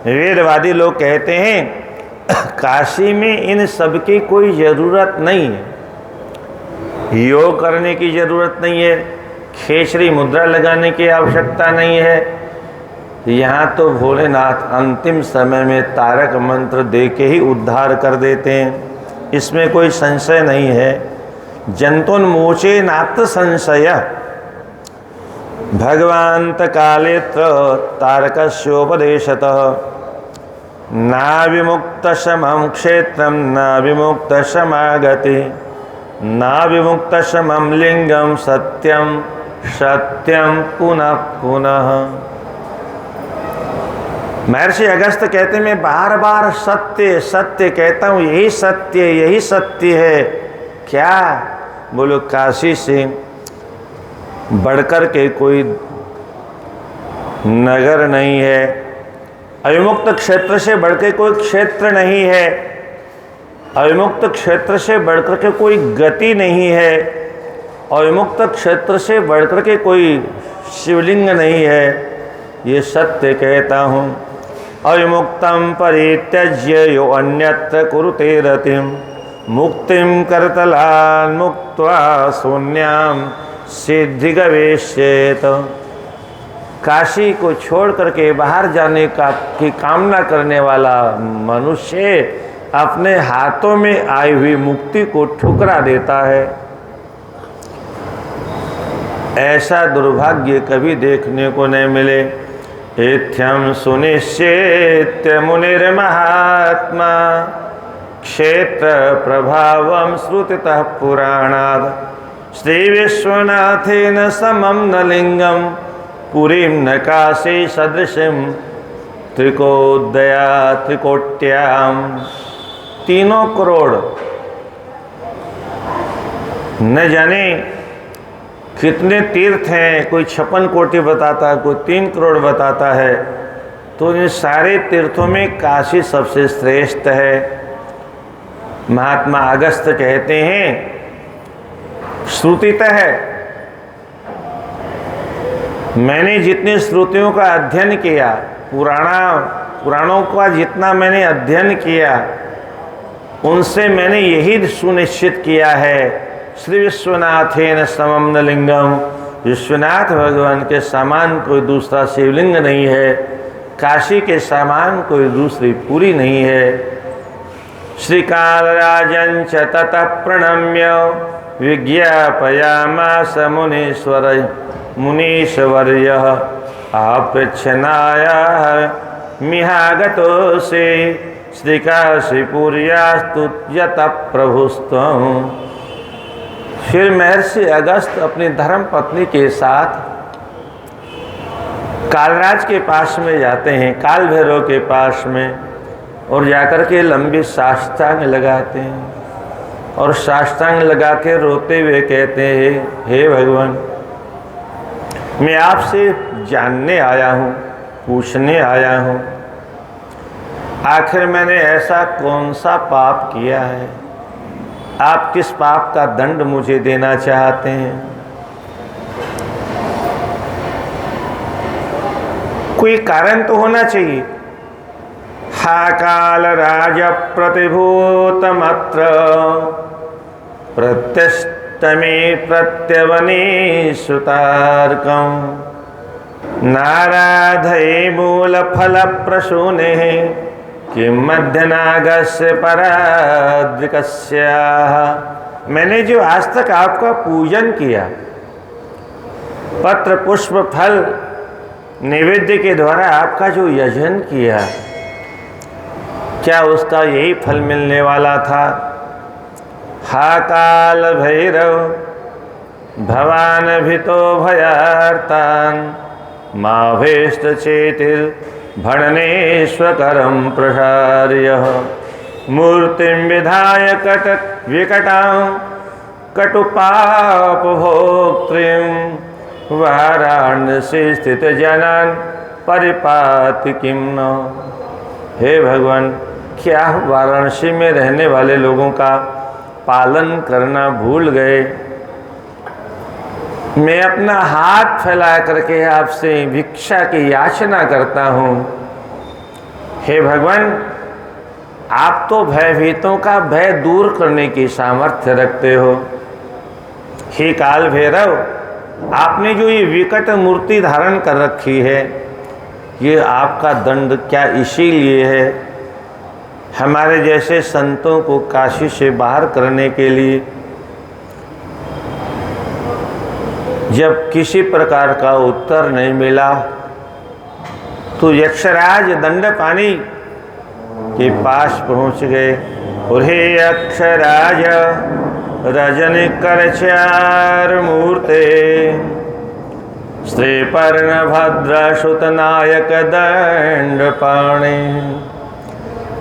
वेदवादी लोग कहते हैं काशी में इन सब की कोई ज़रूरत नहीं है, योग करने की ज़रूरत नहीं है, खेचरी मुद्रा लगाने की आवश्यकता नहीं है। यहाँ तो भोलेनाथ अंतिम समय में तारक मंत्र दे के ही उद्धार कर देते हैं, इसमें कोई संशय नहीं है। जंतुन्मोचे नात्र संशय भगवान्त कालेत्र तारकस्योपदेशतः ना विमुक्त समं क्षेत्रम ना विमुक्त समागति ना विमुक्त समं लिंगम सत्यम सत्यम पुनः पुनः। महर्षि अगस्त्य कहते मैं बार बार सत्य सत्य कहता हूँ, यही सत्य है। क्या बोलो, काशी से बढ़कर के कोई नगर नहीं है, अविमुक्त क्षेत्र से बढ़कर कोई क्षेत्र नहीं है, अविमुक्त क्षेत्र से बढ़कर के कोई गति नहीं है, अविमुक्त क्षेत्र से बढ़कर के कोई शिवलिंग नहीं है। ये सत्य कहता हूँ। अविमुक्तम परित्यज्य यो अन्यत्र कुरुते रतिम मुक्तिम करतलान मुक्त्वा शून्याम सिद्धि गवेश्येत। काशी को छोड़ करके बाहर जाने की कामना करने वाला मनुष्य अपने हाथों में आई हुई मुक्ति को ठुकरा देता है। ऐसा दुर्भाग्य कभी देखने को नहीं मिले। इत्थम सुनिश्चित्य मुनिर्महात्मा क्षेत्र प्रभावं श्रुतितः पुराणात् श्री विश्वनाथेन समं न लिंगम पुरीं न काशी सदृशं त्रिकोदया त्रिकोट्याम। 3 करोड़ न जाने कितने तीर्थ हैं, कोई 56 कोटि बताता है, कोई 3 करोड़ बताता है। तो इन सारे तीर्थों में काशी सबसे श्रेष्ठ है। महात्मा अगस्त्य कहते हैं, श्रुतितः मैंने जितने श्रुतियों का अध्ययन किया, पुराणों का जितना मैंने अध्ययन किया, उनसे मैंने यही सुनिश्चित किया है, श्री विश्वनाथेन समम न लिंगम, विश्वनाथ भगवान के समान कोई दूसरा शिवलिंग नहीं है, काशी के समान कोई दूसरी पुरी नहीं है। श्री कालराजं च ततः प्रणम्य विज्ञापयामास मुनीश्वर्यः आपृच्छनायाः मिहागतोऽसि श्रीकाशीपुर्यास्तुत्यतः प्रभुस्त्वम्। फिर महर्षि अगस्त अपनी धर्म पत्नी के साथ कालराज के पास में जाते हैं, काल भैरव के पास में, और जाकर के लंबी साष्टांग लगाते हैं और साष्टांग लगा के रोते हुए कहते हैं, हे भगवान, मैं आपसे जानने आया हूँ, पूछने आया हूँ, आखिर मैंने ऐसा कौन सा पाप किया है, आप किस पाप का दंड मुझे देना चाहते हैं। कोई कारण तो होना चाहिए। हा काल राज प्रतिभूतमत्र प्रत्यस्तमे प्रत्यवने सुतार्कम नाराधये मूल फल प्रसूने कि मध्यनागस्य पराद्रिकस्याः। मैंने जो आज तक आपका पूजन किया, पत्र पुष्प फल नैवेद्य के द्वारा आपका जो यजन किया, क्या उसका यही फल मिलने वाला था। हा काल भैरव भवान भितो भयार्तान माभेष्ट चेतिर् भणनेश्वकरं प्रसार्य मूर्तिं विधाय विकटां कटुपापभोक्त्रीं वाराणसी स्थित जनान परिपाति किं न। हे भगवान, क्या वाराणसी में रहने वाले लोगों का पालन करना भूल गए। मैं अपना हाथ फैला करके आपसे भिक्षा की याचना करता हूँ। हे भगवान, आप तो भयभीतों का भय दूर करने की सामर्थ्य रखते हो। हे काल भैरव, आपने जो ये विकट मूर्ति धारण कर रखी है, ये आपका दंड क्या इसीलिए है, हमारे जैसे संतों को काशी से बाहर करने के लिए। जब किसी प्रकार का उत्तर नहीं मिला तो यक्षराज दंडपानी के पास पहुंच गए। और हे यक्षराज रजन करचार मूर्ते श्रीपर्ण भद्र सुत नायक दंडपाणे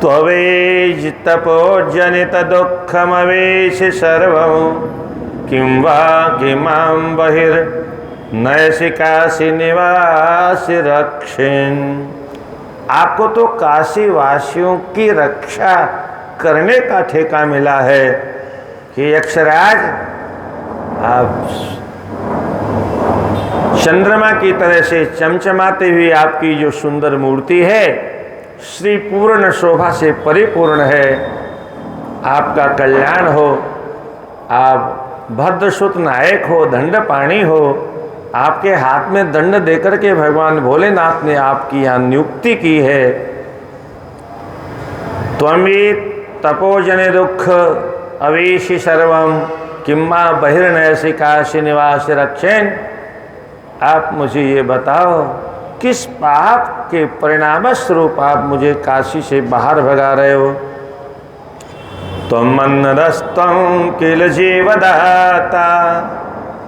त्ववेज तपो जनित दुःखमवेश सर्वं किं वा किमां बहिर्नयसि काशी निवासी रक्षेन्। आपको तो काशी वासियों की रक्षा करने का ठेका मिला है कि यक्षराज, आप चंद्रमा की तरह से चमचमाते हुए आपकी जो सुंदर मूर्ति है, श्री पूर्ण शोभा से परिपूर्ण है। आपका कल्याण हो, आप भद्रसुत नायक हो, दंडपाणी हो। आपके हाथ में दंड देकर के भगवान भोलेनाथ ने आपकी यहाँ नियुक्ति की है। त्वमी तपोजने दुख अवेशी सर्वम किम्मा बहिर्नयसि काशी निवास रक्षेन। आप मुझे ये बताओ, किस पाप के परिणाम स्वरूप आप मुझे काशी से बाहर भगा रहे हो। त्वं मन्नदस्तं किल जीवदाता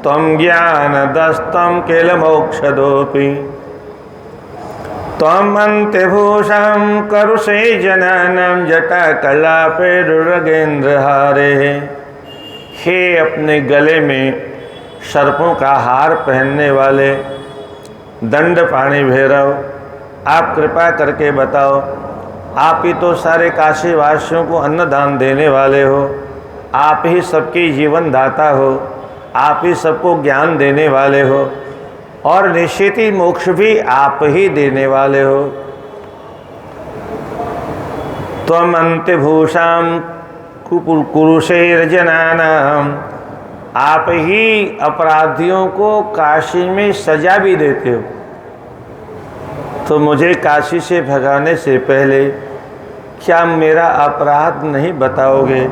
त्वं ज्ञानदस्तं किल मोक्षदोऽपि त्वं अन्त्यभूषं करुषे जनानां जटाकलापे दुर्गेन्द्रहारे। हे अपने गले में सर्पों का हार पहनने वाले दंड पाणी भैरव, आप कृपा करके बताओ, आप ही तो सारे काशी वासियों को अन्नदान देने वाले हो, आप ही सबकी जीवन दाता हो, आप ही सबको ज्ञान देने वाले हो और निश्चित ही मोक्ष भी आप ही देने वाले हो। त्वम अंत्यभूषाम कुरुषैर्जनानाम, आप ही अपराधियों को काशी में सजा भी देते हो, तो मुझे काशी से भगाने से पहले क्या मेरा अपराध नहीं बताओगे?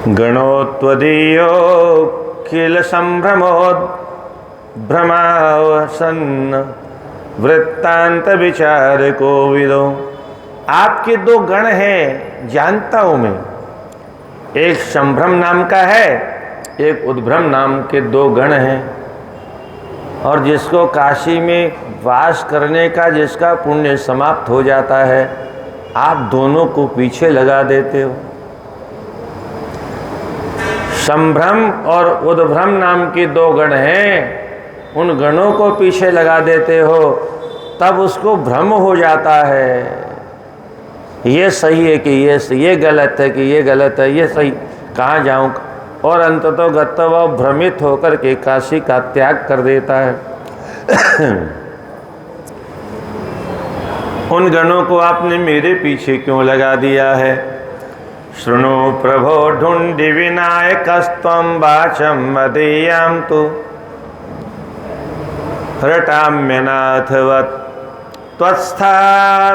गणोत्वदीयो किल संभ्रमोद भ्रमावसन्न वृत्तांत विचार को विदो। आपके दो गण हैं, जानता हूं मैं, एक संभ्रम नाम का है, एक उद्भ्रम नाम के दो गण हैं, और जिसको काशी में वास करने का जिसका पुण्य समाप्त हो जाता है, आप दोनों को पीछे लगा देते हो। संभ्रम और उद्भ्रम नाम की दो गण हैं, उन गणों को पीछे लगा देते हो, तब उसको भ्रम हो जाता है, ये सही है कि ये गलत है कि ये गलत है, ये सही, कहाँ जाऊँ, और अंततः गत्वा भ्रमित होकर के काशी का त्याग कर देता है। उन गणों को आपने मेरे पीछे क्यों लगा दिया है? शृणु प्रभो ढूंढि विनायकस्त्वं वाचं मदीयां तु रटाम्यनाथवत् त्वस्था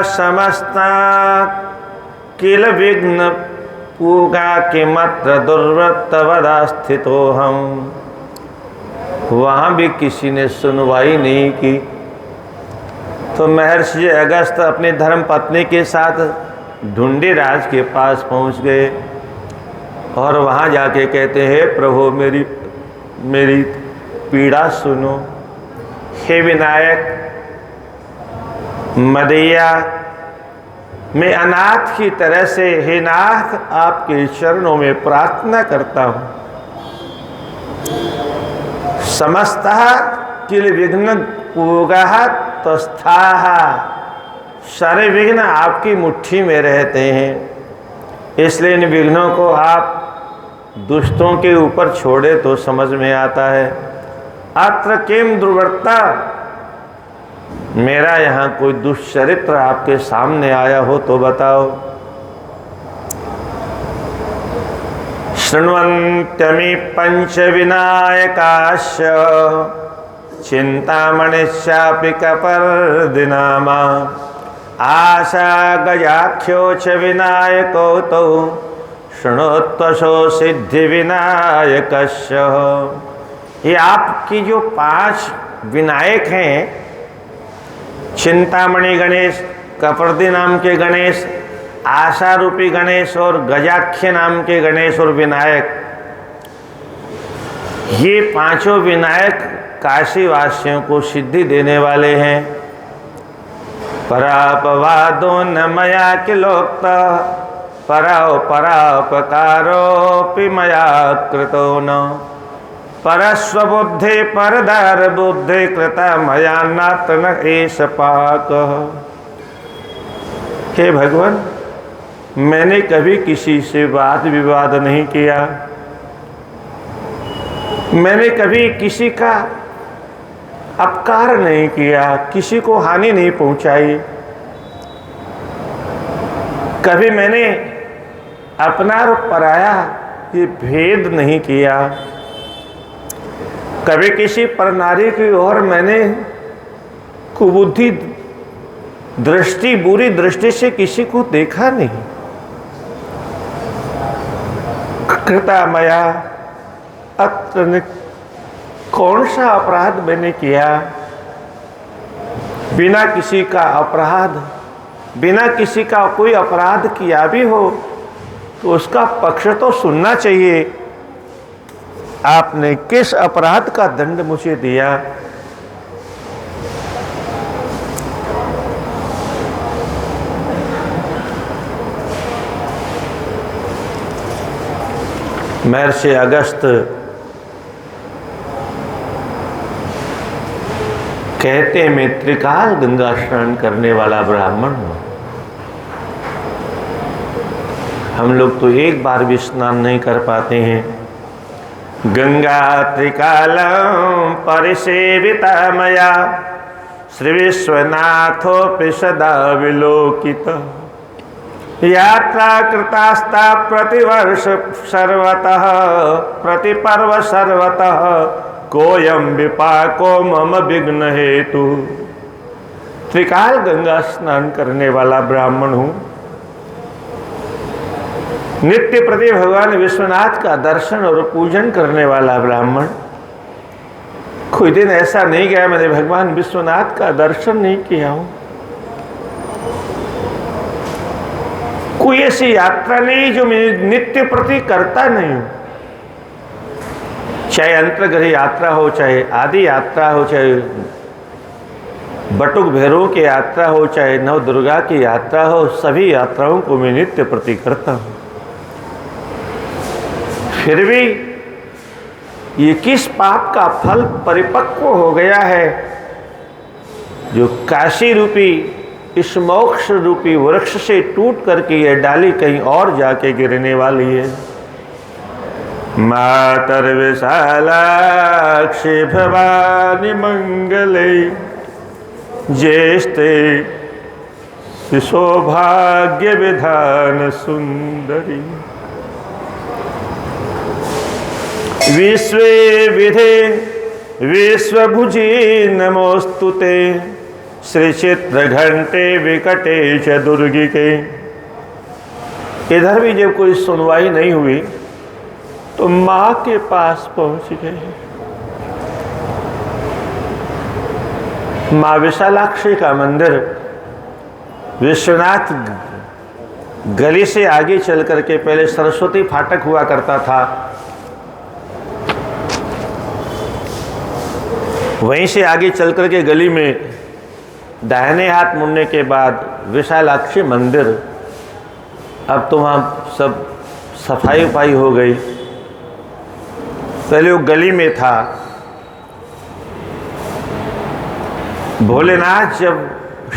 समस्ता किल विघ्न पूगा किमत्र दुर्वृत्तवदा स्थितोऽहम्। वहाँ भी किसी ने सुनवाई नहीं की, तो महर्षि अगस्त अपनी धर्म पत्नी के साथ ढूंढीराज के पास पहुँच गए और वहाँ जाके कहते हैं, प्रभु मेरी पीड़ा सुनो, हे विनायक मदैया, मैं अनाथ की तरह से, हे नाथ, आपके चरणों में प्रार्थना करता हूँ। समस्तः किल विघ्न पूगाः तस्थाः, सारे विघ्न आपकी मुट्ठी में रहते हैं, इसलिए इन विघ्नों को आप दुष्टों के ऊपर छोड़े तो समझ में आता है। अत्र किम दुर्वृत्ता, मेरा यहाँ कोई दुष्चरित्र आपके सामने आया हो तो बताओ। शृण्वन्त्यमि पंच विनायकास्य चिंतामणिश्चापि कपर्दिनामा आशा गजाख्यो च विनायको तौ शृणोत्वशो सिद्धि विनायकस्य। ये आपकी जो 5 विनायक हैं, चिंतामणि गणेश, कपर्दी नाम के गणेश, आशा रूपी गणेश और गजाख्य नाम के गणेश और विनायक, ये 5 विनायक काशी वासियों को सिद्धि देने वाले हैं। परापवादो न मया किलोक्त परोपकारोपि मया कृतो न परस्वबुद्धि परदार बुद्धि कृता मया नात्र न एष पाक। हे भगवान, मैंने कभी किसी से वाद विवाद नहीं किया, मैंने कभी किसी का अपकार नहीं किया, किसी को हानि नहीं पहुंचाई, कभी मैंने अपना और पराया ये भेद नहीं किया, कभी किसी पर नारी की ओर मैंने कुबुद्धि दृष्टि, बुरी दृष्टि से किसी को देखा नहीं। कृता मया, अत्र कौन सा अपराध मैंने किया? बिना किसी का अपराध, बिना किसी का कोई अपराध किया भी हो तो उसका पक्ष तो सुनना चाहिए। आपने किस अपराध का दंड मुझे दिया? महर्षि अगस्त कहते मैं त्रिकाल गंगा स्नान करने वाला ब्राह्मण हूँ। हम लोग तो एक बार भी स्नान नहीं कर पाते हैं। गंगा त्रिकालम परिसेविता मया श्री विश्वनाथोऽपि सदा विलोकित। यात्रा कृतास्ता प्रतिवर्ष सर्वतः प्रतिपर्व सर्वतः कोयम विपाको मम विघ्न हेतु। त्रिकाल गंगा स्नान करने वाला ब्राह्मण हूँ। नित्य प्रति भगवान विश्वनाथ का दर्शन और पूजन करने वाला ब्राह्मण। कोई दिन ऐसा नहीं गया मैंने भगवान विश्वनाथ का दर्शन नहीं किया हूं। कोई ऐसी यात्रा नहीं जो मैं नित्य प्रति करता नहीं हूं। चाहे अंतर्गृह यात्रा हो, चाहे आदि यात्रा हो, चाहे बटुक भैरव की यात्रा हो, चाहे नव दुर्गा की यात्रा हो, सभी यात्राओं को मैं नित्य प्रति करता हूं। फिर भी ये किस पाप का फल परिपक्व हो गया है जो काशी रूपी इस मोक्ष रूपी वृक्ष से टूट करके यह डाली कहीं और जाके गिरने वाली है। मातर विशालाक्षी भवानी मंगले ज्येष्ठे सौभाग्य विधान सुंदरी। विश्वे विधे विश्वभुजे नमोस्तुते श्री चित्र घंटे विकटे च दुर्गिके। इधर भी जब कोई सुनवाई नहीं हुई तो मां के पास पहुंच गए। मां विशालाक्षी का मंदिर विश्वनाथ गली से आगे चल करके पहले सरस्वती फाटक हुआ करता था। वहीं से आगे चल करके गली में दाहिने हाथ मुड़ने के बाद विशालाक्षी मंदिर। अब तो वहाँ सब सफाई उफाई हो गई। पहले वो गली में था। भोलेनाथ जब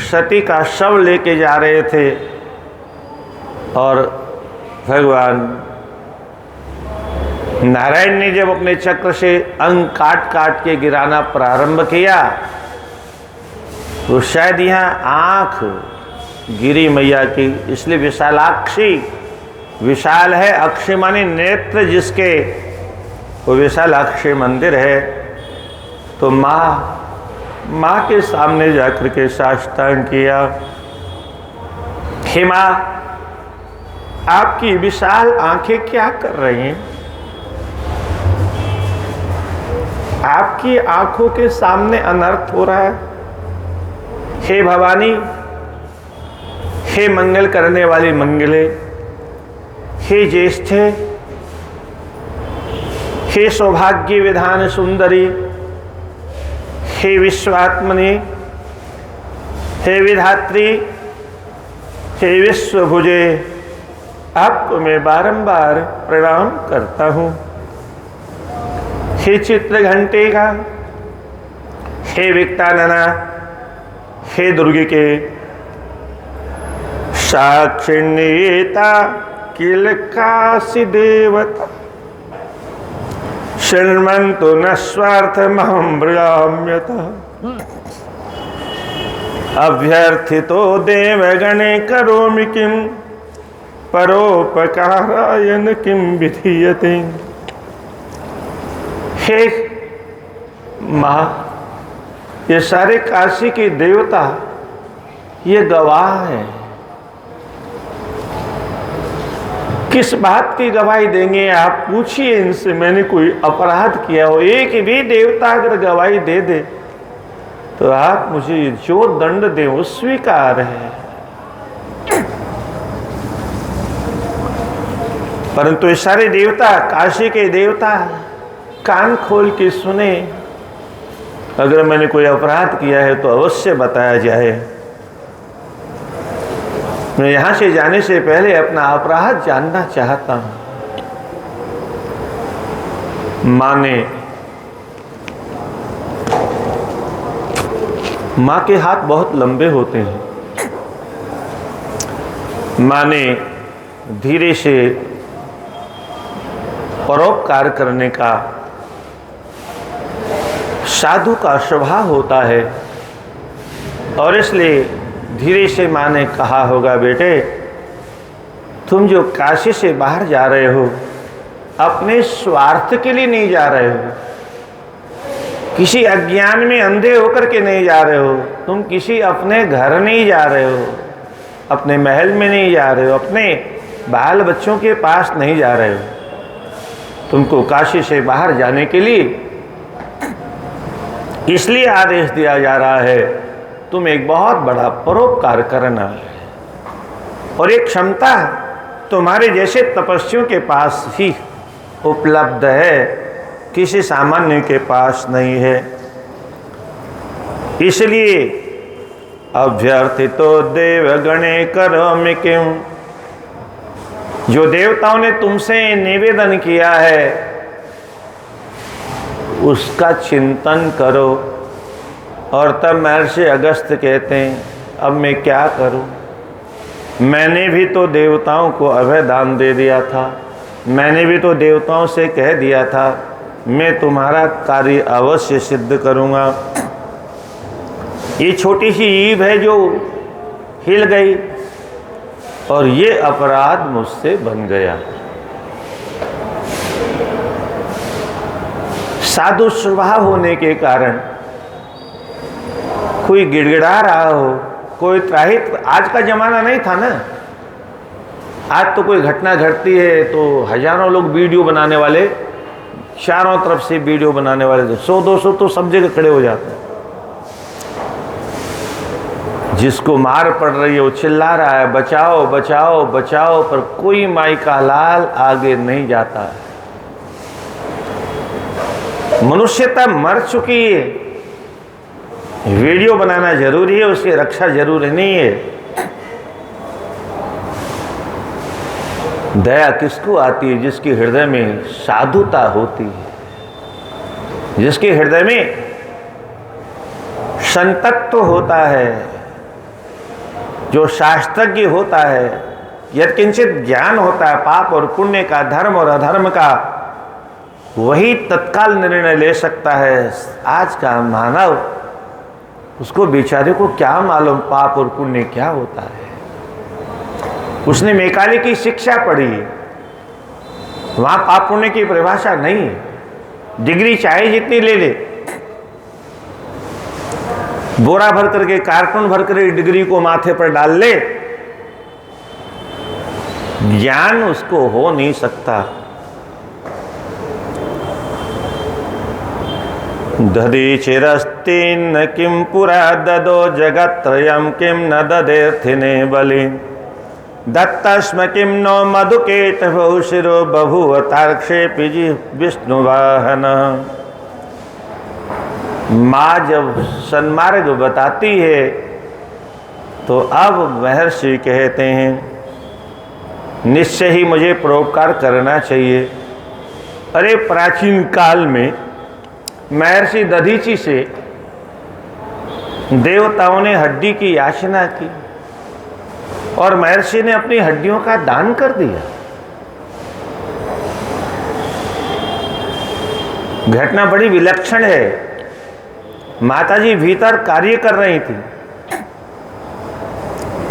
सती का शव लेके जा रहे थे और भगवान नारायण ने जब अपने चक्र से अंग काट काट के गिराना प्रारंभ किया तो शायद यहाँ आँख गिरी मैया की, इसलिए विशालाक्षी। विशाल है, अक्षय माने नेत्र जिसके, वो विशालाक्षी मंदिर है। तो माँ के सामने जाकर के साष्टांग किया। हे माँ, आपकी विशाल आंखें क्या कर रही हैं? आपकी आंखों के सामने अनर्थ हो रहा है। हे भवानी, हे मंगल करने वाली मंगले, हे ज्येष्ठे, हे सौभाग्य विधान सुंदरी, हे विश्वात्मने, हे विधात्री, हे विश्वभुजे, आपको मैं बारंबार प्रणाम करता हूँ। हे चित्र घंटे का, हे विक्तानना, हे दुर्गिके, साक्षिण्येता किल काशी देवता, शृण्वन्तु न स्वार्थमहं भ्राम्यतः। अभ्यर्थितो देवगणे करोमि किं, परोपकाराय न किं विधीयते। हे माँ, ये सारे काशी के देवता ये गवाह हैं। किस बात की गवाही देंगे? आप पूछिए इनसे, मैंने कोई अपराध किया हो? एक भी देवता अगर गवाही दे दे तो आप मुझे जो दंड दें वो स्वीकार है। परंतु ये सारे देवता, काशी के देवता कान खोल के सुने। अगर मैंने कोई अपराध किया है तो अवश्य बताया जाए। मैं यहाँ से जाने से पहले अपना अपराध जानना चाहता हूँ। माँ के हाथ बहुत लंबे होते हैं। माँ ने धीरे से परोपकार करने का साधु का स्वभाव होता है और इसलिए धीरे से माँ ने कहा होगा, बेटे तुम जो काशी से बाहर जा रहे हो अपने स्वार्थ के लिए नहीं जा रहे हो, किसी अज्ञान में अंधे होकर के नहीं जा रहे हो, तुम किसी अपने घर नहीं जा रहे हो, अपने महल में नहीं जा रहे हो, अपने बाल बच्चों के पास नहीं जा रहे हो। तुमको काशी से बाहर जाने के लिए इसलिए आदेश दिया जा रहा है, तुम एक बहुत बड़ा परोपकार करना और एक क्षमता तुम्हारे जैसे तपस्वियों के पास ही उपलब्ध है, किसी सामान्य के पास नहीं है। इसलिए अभ्यर्थितो देवगणे करोमि किं, जो देवताओं ने तुमसे निवेदन किया है उसका चिंतन करो। और तब महर्षि अगस्त्य कहते हैं, अब मैं क्या करूं, मैंने भी तो देवताओं को अभय दान दे दिया था, मैंने भी तो देवताओं से कह दिया था मैं तुम्हारा कार्य अवश्य सिद्ध करूंगा। ये छोटी सी ईव है जो हिल गई और ये अपराध मुझसे बन गया। साधु स्वभाव होने के कारण कोई गिड़गिड़ा रहा हो, कोई त्राहित, आज का जमाना नहीं था ना। आज तो कोई घटना घटती है तो हजारों लोग वीडियो बनाने वाले, चारों तरफ से वीडियो बनाने वाले, 100-200 तो सब जगह खड़े हो जाते हैं। जिसको मार पड़ रही है वो चिल्ला रहा है बचाओ बचाओ बचाओ, पर कोई माई का लाल आगे नहीं जाता है। मनुष्यता मर चुकी है, वीडियो बनाना जरूरी है, उसकी रक्षा जरूरी नहीं है। दया किसको आती है? जिसके हृदय में साधुता होती है, जिसके हृदय में संतत्व होता है, जो शास्त्रज्ञ होता है, यत्किंचित ज्ञान होता है पाप और पुण्य का, धर्म और अधर्म का, वही तत्काल निर्णय ले सकता है। आज का मानव, उसको बेचारे को क्या मालूम पाप और पुण्य क्या होता है। उसने मैकाले की शिक्षा पढ़ी, वहां पाप पुण्य की परिभाषा नहीं है। डिग्री चाहे जितनी ले ले, बोरा भर करके, कार्टून भर कर डिग्री को माथे पर डाल ले, ज्ञान उसको हो नहीं सकता। दधीचिरस्ति न किं पुरा ददो जगत्त्रयं किं न ददेर्थिने बलि दत्तस्म किं नो मधुकेत बहुशिरो बभूव तार्क्षेपि विष्णुवाहन। माँ जब सन्मार्ग बताती है तो अब महर्षि कहते हैं निश्चय ही मुझे परोपकार करना चाहिए। अरे प्राचीन काल में महर्षि दधीचि से देवताओं ने हड्डी की याचना की और महर्षि ने अपनी हड्डियों का दान कर दिया। घटना बड़ी विलक्षण है। माताजी भीतर कार्य कर रही थी,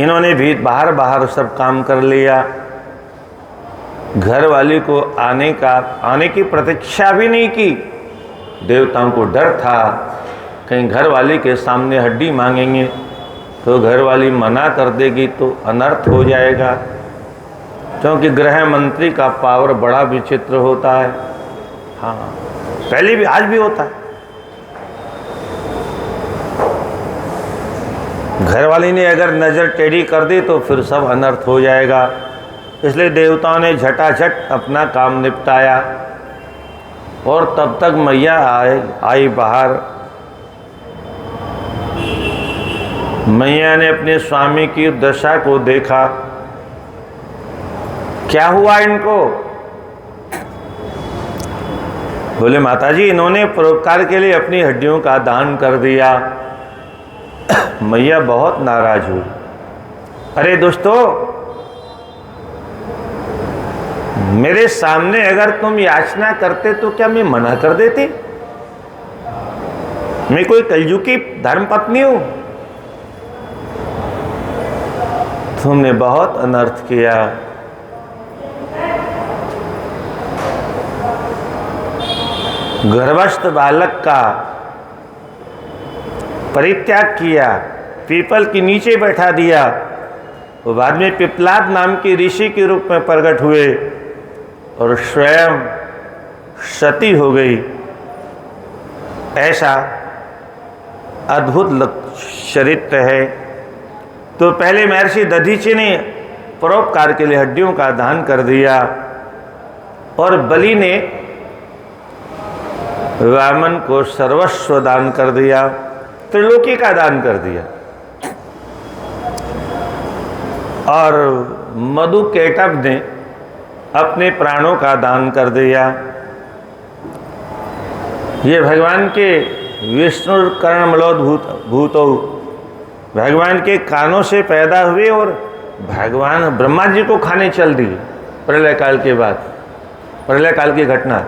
इन्होंने भी बाहर सब काम कर लिया। घर वाली को आने की प्रतीक्षा भी नहीं की। देवताओं को डर था कहीं घर वाली के सामने हड्डी मांगेंगे तो घर वाली मना कर देगी तो अनर्थ हो जाएगा, क्योंकि गृह मंत्री का पावर बड़ा विचित्र होता है। हाँ, पहले भी आज भी होता है। घर वाली ने अगर नज़र टेढ़ी कर दी तो फिर सब अनर्थ हो जाएगा। इसलिए देवताओं ने झटाझट अपना काम निपटाया और तब तक मैया आई बाहर। मैया ने अपने स्वामी की दशा को देखा, क्या हुआ इनको। बोले माताजी इन्होंने परोपकार के लिए अपनी हड्डियों का दान कर दिया। मैया बहुत नाराज हुई। अरे दोस्तों, मेरे सामने अगर तुम याचना करते तो क्या मैं मना कर देती? मैं कोई कलयुग की धर्म पत्नी हूं? तुमने बहुत अनर्थ किया। गर्भस्थ बालक का परित्याग किया, पीपल के नीचे बैठा दिया। वो बाद में पिपलाद नाम के ऋषि के रूप में प्रकट हुए और स्वयं सती हो गई। ऐसा अद्भुत चरित्र है। तो पहले महर्षि दधीचि ने परोपकार के लिए हड्डियों का दान कर दिया और बलि ने वामन को सर्वस्व दान कर दिया, त्रिलोकी का दान कर दिया। और मधु केटभ ने अपने प्राणों का दान कर दिया। ये भगवान के विष्णु कर्णमलोद्भूत भूतो, भगवान के कानों से पैदा हुए और भगवान ब्रह्मा जी को खाने चल दिए प्रलय काल के बाद, प्रलय काल की घटना।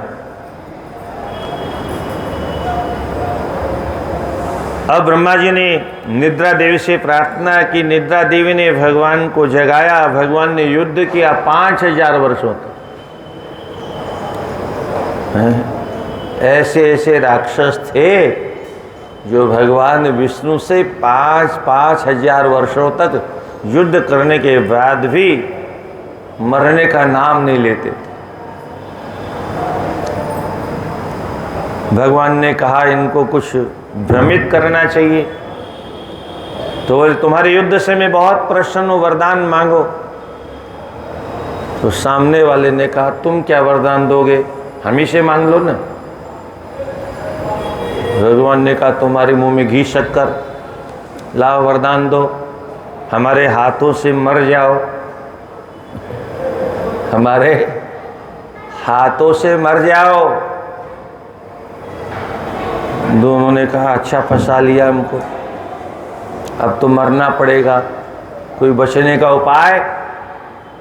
अब ब्रह्मा जी ने निद्रा देवी से प्रार्थना की, निद्रा देवी ने भगवान को जगाया। भगवान ने युद्ध किया 5000 वर्षों तक। ऐसे ऐसे राक्षस थे जो भगवान विष्णु से 5,000 वर्षों तक युद्ध करने के बाद भी मरने का नाम नहीं लेते थे। भगवान ने कहा इनको कुछ भ्रमित करना चाहिए। तो बोले तुम्हारे युद्ध से मैं बहुत प्रसन्न हूँ, वरदान मांगो। तो सामने वाले ने कहा तुम क्या वरदान दोगे, हम ही से मांग लो ना। भगवान ने कहा तुम्हारे मुंह में घी शक्कर, लाओ वरदान दो, हमारे हाथों से मर जाओ, हमारे हाथों से मर जाओ। दोनों ने कहा अच्छा फंसा लिया हमको, अब तो मरना पड़ेगा, कोई बचने का उपाय?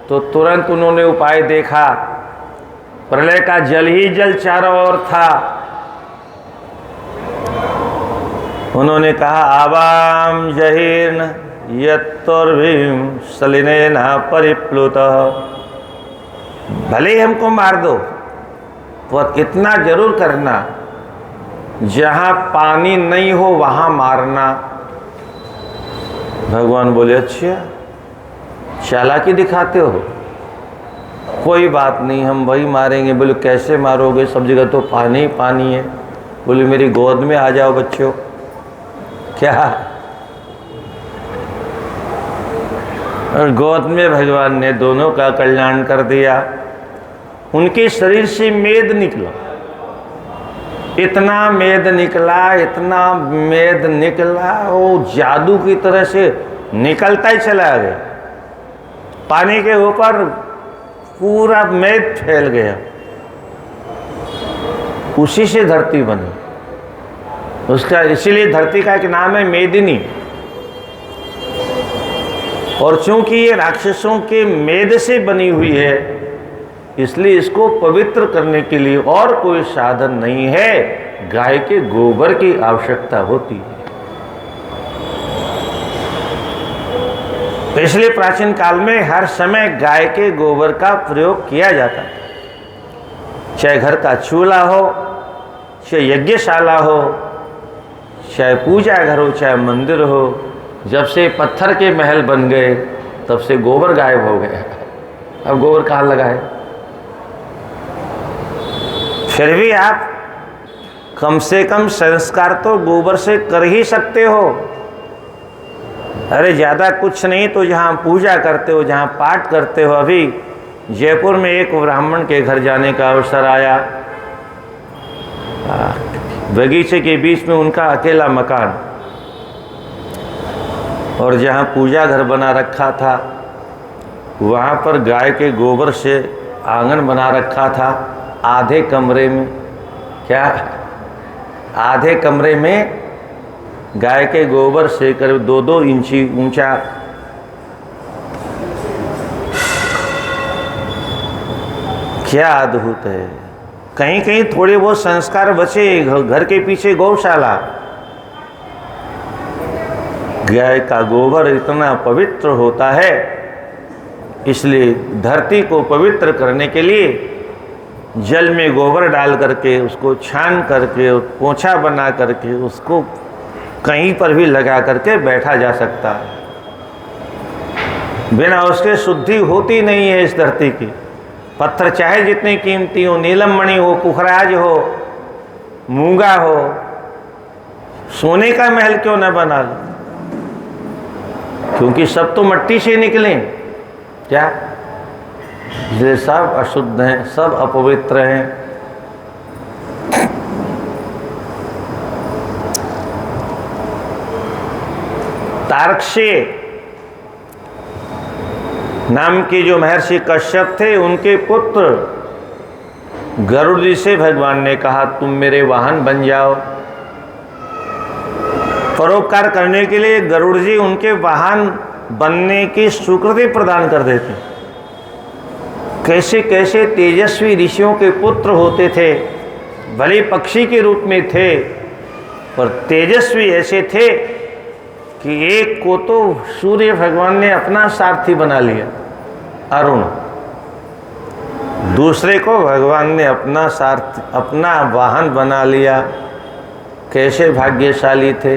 तो तुरंत उन्होंने उपाय देखा। प्रलय का जल ही जल चारों ओर था। उन्होंने कहा आवाम जहीर्न यत्तुर्भीम सलिनेन परिप्लुत, भले ही हमको मार दो पर इतना जरूर करना जहां पानी नहीं हो वहां मारना। भगवान बोले अच्छा चालाकी दिखाते हो, कोई बात नहीं हम वही मारेंगे। बोले कैसे मारोगे, सब जगह तो पानी ही पानी है। बोले मेरी गोद में आ जाओ बच्चों। क्या? और गोद में भगवान ने दोनों का कल्याण कर दिया। उनके शरीर से मेद निकला, इतना मेद निकला, इतना मेद निकला, वो जादू की तरह से निकलता ही चला गया। पानी के ऊपर पूरा मेद फैल गया, उसी से धरती बनी। उसका इसीलिए धरती का एक नाम है मेदिनी। और चूंकि ये राक्षसों के मेद से बनी हुई है, इसलिए इसको पवित्र करने के लिए और कोई साधन नहीं है, गाय के गोबर की आवश्यकता होती है। इसलिए प्राचीन काल में हर समय गाय के गोबर का प्रयोग किया जाता था। चाहे घर का चूल्हा हो, चाहे यज्ञशाला हो, चाहे पूजा घर हो, चाहे मंदिर हो। जब से पत्थर के महल बन गए तब से गोबर गायब हो गया। अब गोबर कहाँ लगा है? फिर भी आप कम से कम संस्कार तो गोबर से कर ही सकते हो। अरे ज़्यादा कुछ नहीं तो जहाँ पूजा करते हो, जहाँ पाठ करते हो। अभी जयपुर में एक ब्राह्मण के घर जाने का अवसर आया। बगीचे के बीच में उनका अकेला मकान, और जहाँ पूजा घर बना रखा था वहाँ पर गाय के गोबर से आंगन बना रखा था। आधे कमरे में क्या आधे कमरे में गाय के गोबर से करीब 2-2 इंची ऊंचा क्या अद्भुत है। कहीं कहीं थोड़े बहुत संस्कार बचे, घर के पीछे गौशाला। गाय का गोबर इतना पवित्र होता है, इसलिए धरती को पवित्र करने के लिए जल में गोबर डाल करके उसको छान करके पोंछा बना करके उसको कहीं पर भी लगा करके बैठा जा सकता है। बिना उसके शुद्धि होती नहीं है इस धरती की। पत्थर चाहे जितने कीमती हो, नीलम मणि हो, पुखराज हो, मूंगा हो, सोने का महल क्यों न बना लो, क्योंकि सब तो मिट्टी से निकले। क्या ये सब अशुद्ध हैं, सब अपवित्र हैं। तार्क्ष्य नाम के जो महर्षि कश्यप थे, उनके पुत्र गरुड़ जी से भगवान ने कहा तुम मेरे वाहन बन जाओ। परोपकार करने के लिए गरुड़ जी उनके वाहन बनने की स्वीकृति प्रदान कर देते। कैसे कैसे तेजस्वी ऋषियों के पुत्र होते थे, भले पक्षी के रूप में थे पर तेजस्वी ऐसे थे कि एक को तो सूर्य भगवान ने अपना सारथी बना लिया अरुण, दूसरे को भगवान ने अपना सारथी, अपना वाहन बना लिया। कैसे भाग्यशाली थे।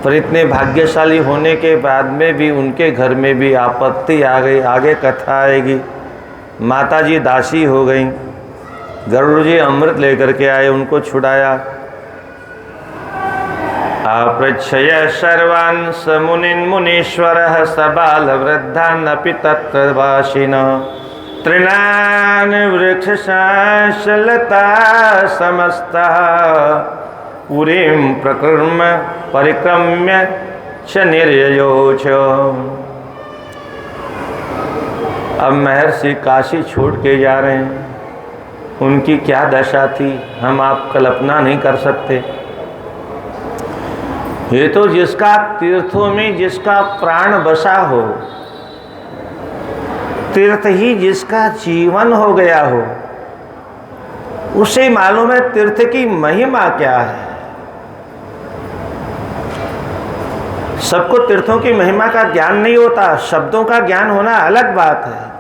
पर इतने भाग्यशाली होने के बाद में भी उनके घर में भी आपत्ति आ गई। आगे कथा आएगी। माताजी दासी हो गई, गरुड़ जी अमृत लेकर के आए, उनको छुड़ाया। अपृच्छय सर्वान् स मुनिन् मुनीश्वरः स बाल वृद्धानपि तत्र वासिनः तृणान् वृक्षशासलता समस्तः पुरीं परिक्रम्य च निर्ययोच। अब महर्षि काशी छोड़ के जा रहे हैं। उनकी क्या दशा थी हम आप कल्पना नहीं कर सकते। ये तो जिसका तीर्थों में जिसका प्राण बसा हो, तीर्थ ही जिसका जीवन हो गया हो, उसे मालूम है तीर्थ की महिमा क्या है। सबको तीर्थों की महिमा का ज्ञान नहीं होता, शब्दों का ज्ञान होना अलग बात है।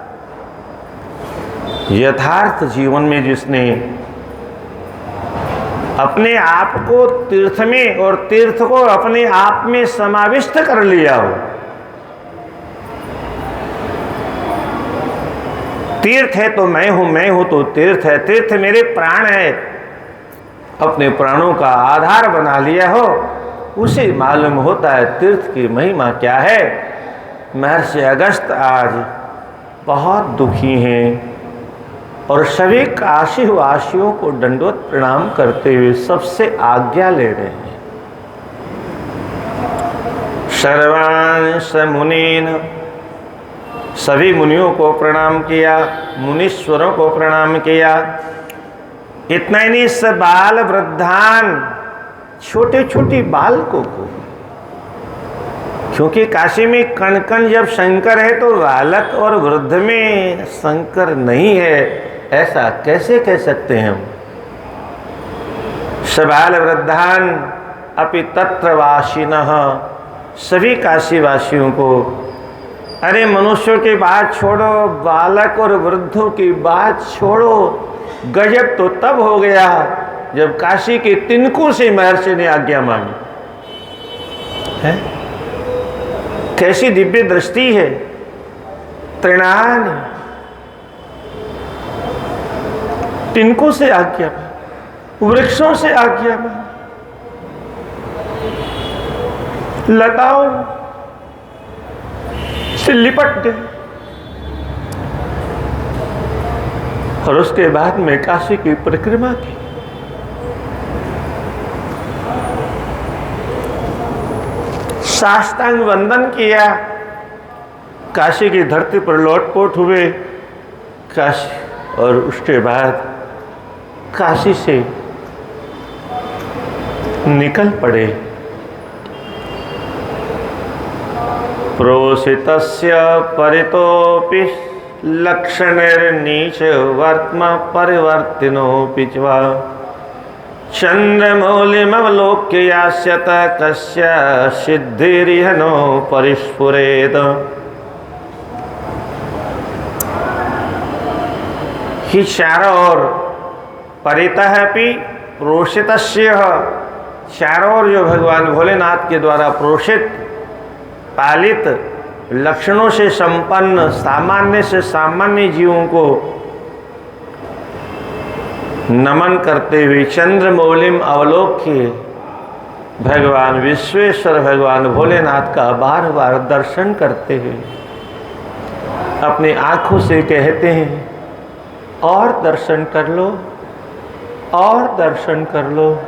यथार्थ जीवन में जिसने अपने आप को तीर्थ में और तीर्थ को अपने आप में समाविष्ट कर लिया हो, तीर्थ है तो मैं हूं तो तीर्थ है, तीर्थ मेरे प्राण है, अपने प्राणों का आधार बना लिया हो, उसे मालूम होता है तीर्थ की महिमा क्या है। महर्षि अगस्त्य आज बहुत दुखी हैं और सभी काशी वासियों को दंडवत प्रणाम करते हुए सबसे आज्ञा ले रहे हैं। सर्वांश मुनीन, सभी मुनियों को प्रणाम किया, मुनीश्वरों को प्रणाम किया। इतना ही नहीं, स बाल वृद्धान, छोटे छोटे बालकों को, क्योंकि काशी में कण कण जब शंकर है तो बालक और वृद्ध में शंकर नहीं है, ऐसा कैसे कह सकते हैं हम। सबाल वृद्धान अपि तत्र वासिनः, सभी काशी वासियों को, अरे मनुष्यों की बात छोड़ो, बालक और वृद्धों की बात छोड़ो, गजब तो तब हो गया जब काशी के तिनकों से महर्षि ने आज्ञा मांगी है। कैसी दिव्य दृष्टि है। तृणान, तिनकों से आज्ञा मांगी, वृक्षों से आज्ञा मांगी, लताओं से लिपट गए। और उसके बाद में काशी की परिक्रमा की। साष्टांग वंदन किया, काशी की धरती पर लौटपोट हुए काशी। और उसके बाद काशी से निकल पड़े। प्रोषितस्य परितोऽपि लक्षणैर्नीच वर्त्म परिवर्तिनोऽपि च वा चन्द्रमौलिमवलोक्य यास्यत कस्य सिद्धिरिह नो परिस्फुरेत्। ही चारों ओर परितः अपि प्रोषितस्य, चारों ओर जो भगवान भोलेनाथ के द्वारा प्रोषित पालित लक्षणों से संपन्न सामान्य से सामान्य जीवों को नमन करते हुए चंद्रमौलिम अवलोक्य भगवान विश्वेश्वर भगवान भोलेनाथ का बार बार दर्शन करते हुए अपनी आंखों से कहते हैं और दर्शन कर लो, और दर्शन कर लो।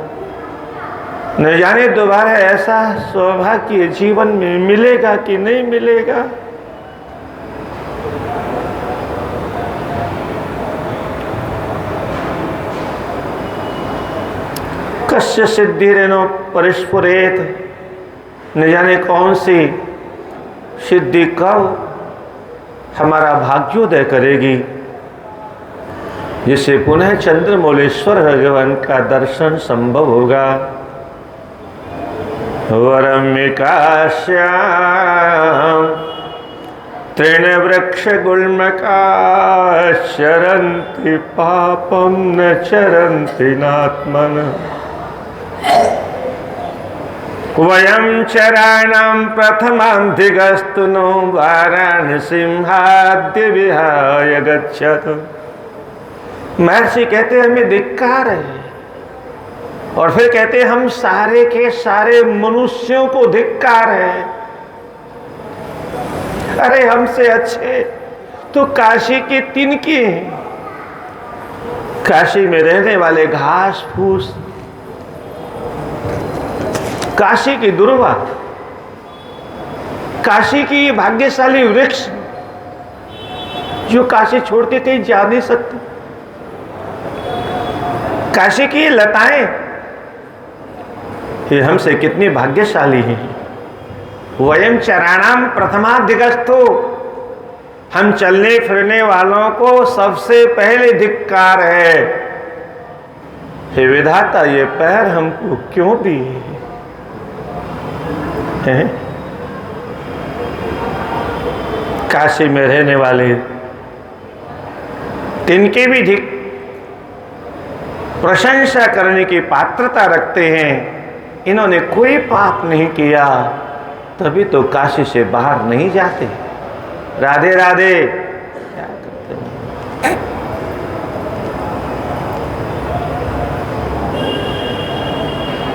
न जाने दोबारा ऐसा सौभाग्य जीवन में मिलेगा कि नहीं मिलेगा। कस्य सिद्धिरेनो परिस्फुरेत, न जाने कौन सी सिद्धि कब हमारा भाग्योदय करेगी, जिससे पुनः चंद्रमौलेश्वर भगवान का दर्शन संभव होगा। वरमिकाश्याम तृणवृक्ष गुल्मका चरन्ति पापम न चरन्ति नात्मन वयं चराणां प्रथमान्तिगस्तु नो वाराणसींहाद्य विहाय गच्छतु। महर्षि कहते हमें धिक्कार है, और फिर कहते हम सारे के सारे मनुष्यों को धिक्कार है। अरे हमसे अच्छे तो काशी के तिनके हैं, काशी में रहने वाले घास फूस, काशी की दुर्वा, काशी की भाग्यशाली वृक्ष जो काशी छोड़ के कहीं जा नहीं सकते, काशी की लताएं ये हमसे कितनी भाग्यशाली हैं। वयम चराणाम प्रथमाधिगस्थो, हम चलने फिरने वालों को सबसे पहले धिक्कार है। हे विधाता, ये पैर हमको क्यों दिए हैं? काशी में रहने वाले तिनके भी प्रशंसा करने की पात्रता रखते हैं। इन्होंने कोई पाप नहीं किया, तभी तो काशी से बाहर नहीं जाते। राधे राधे। क्या करते हैं?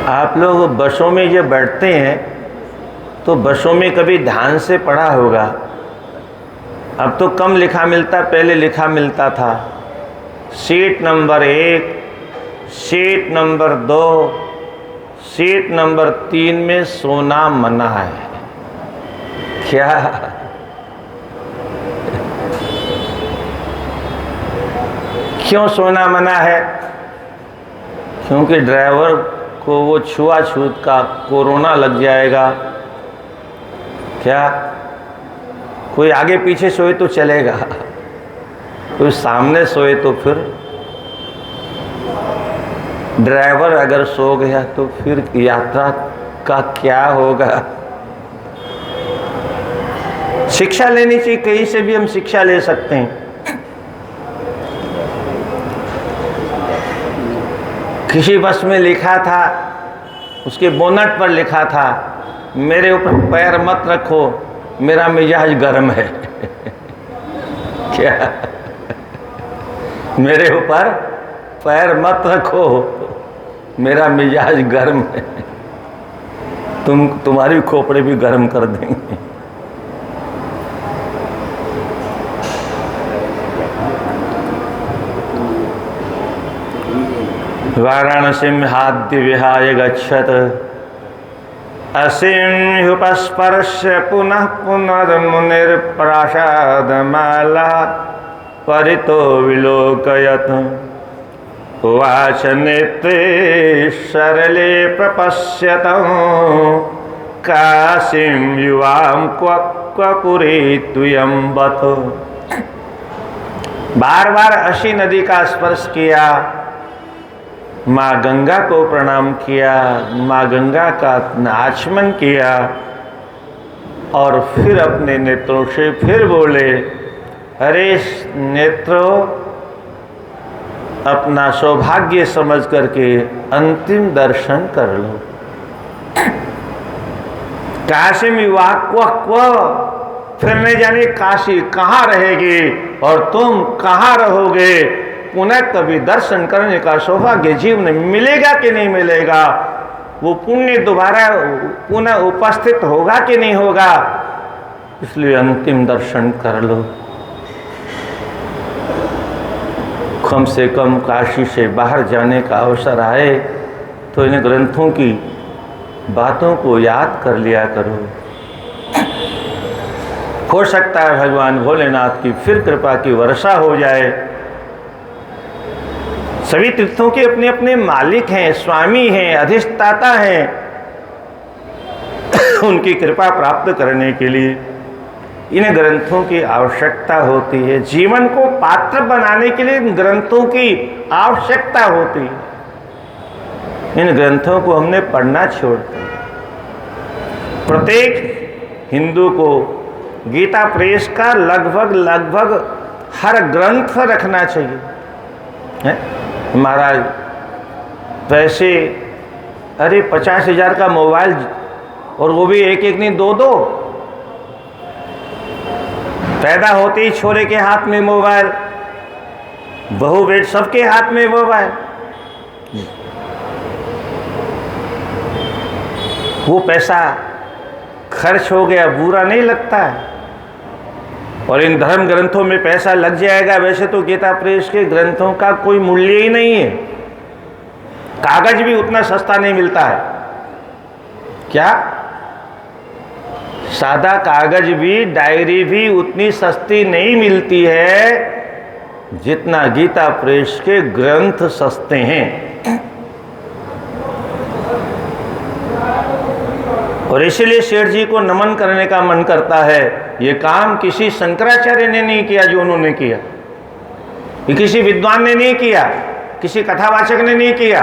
आप लोग बसों में जब बैठते हैं तो बसों में कभी ध्यान से पढ़ा होगा, अब तो कम लिखा मिलता, पहले लिखा मिलता था। Seat number 1, seat number 2, seat number 3 में सोना मना है। क्या? क्यों सोना मना है? क्योंकि ड्राइवर को वो छुआछूत का कोरोना लग जाएगा। क्या? कोई आगे पीछे सोए तो चलेगा, कोई सामने सोए तो फिर ड्राइवर अगर सो गया तो फिर यात्रा का क्या होगा। शिक्षा लेनी चाहिए, कहीं से भी हम शिक्षा ले सकते हैं। किसी बस में लिखा था, उसके बोनट पर लिखा था, मेरे ऊपर पैर मत रखो, मेरा मिजाज गर्म है। क्या? मेरे ऊपर पैर मत रखो, मेरा मिजाज गर्म है। तुम्हारी खोपड़े भी गर्म कर देंगे। वाराणसीं हाद्य विहाय गच्छत असिंहुपस्पर्श्य पुनः पुनर्मुनिर्प्रासादमाला परितो विलोकयत्। उवाच नेत्रे सरले प्रपश्यतं काशीं युवां क्व पुरीत्वयं बत। बार बार अशी नदी का स्पर्श किया, माँ गंगा को प्रणाम किया, माँ गंगा का आचमन किया और फिर अपने नेत्रों से फिर बोले, अरे नेत्रों, अपना सौभाग्य समझ करके अंतिम दर्शन कर लो। काशी में क्व, फिर नहीं जाने काशी कहाँ रहेगी और तुम कहाँ रहोगे। पुनः कभी दर्शन करने का सौभाग्य जीवन में मिलेगा कि नहीं मिलेगा, वो पुण्य दोबारा पुनः उपस्थित होगा कि नहीं होगा, इसलिए अंतिम दर्शन कर लो। कम से कम काशी से बाहर जाने का अवसर आए तो इन ग्रंथों की बातों को याद कर लिया करो। हो सकता है भगवान भोलेनाथ की फिर कृपा की वर्षा हो जाए। सभी तीर्थों के अपने अपने मालिक हैं, स्वामी हैं, अधिष्ठाता हैं। उनकी कृपा प्राप्त करने के लिए इन ग्रंथों की आवश्यकता होती है। जीवन को पात्र बनाने के लिए इन ग्रंथों की आवश्यकता होती है। इन ग्रंथों को हमने पढ़ना छोड़ दिया। प्रत्येक हिंदू को गीता प्रेस का लगभग हर ग्रंथ रखना चाहिए, है महाराज। वैसे अरे 50,000 का मोबाइल, और वो भी एक एक नहीं, दो दो। पैदा होते ही छोरे के हाथ में मोबाइल, बहू बेट सबके हाथ में मोबाइल। वो पैसा खर्च हो गया, बुरा नहीं लगता है। और इन धर्म ग्रंथों में पैसा लग जाएगा। वैसे तो गीता प्रेस के ग्रंथों का कोई मूल्य ही नहीं है। कागज भी उतना सस्ता नहीं मिलता है। क्या? सादा कागज भी, डायरी भी उतनी सस्ती नहीं मिलती है जितना गीता प्रेस के ग्रंथ सस्ते हैं। और इसीलिए शेठ जी को नमन करने का मन करता है। ये काम किसी शंकराचार्य ने नहीं किया जो उन्होंने किया, ये किसी विद्वान ने नहीं किया, किसी कथावाचक ने नहीं किया,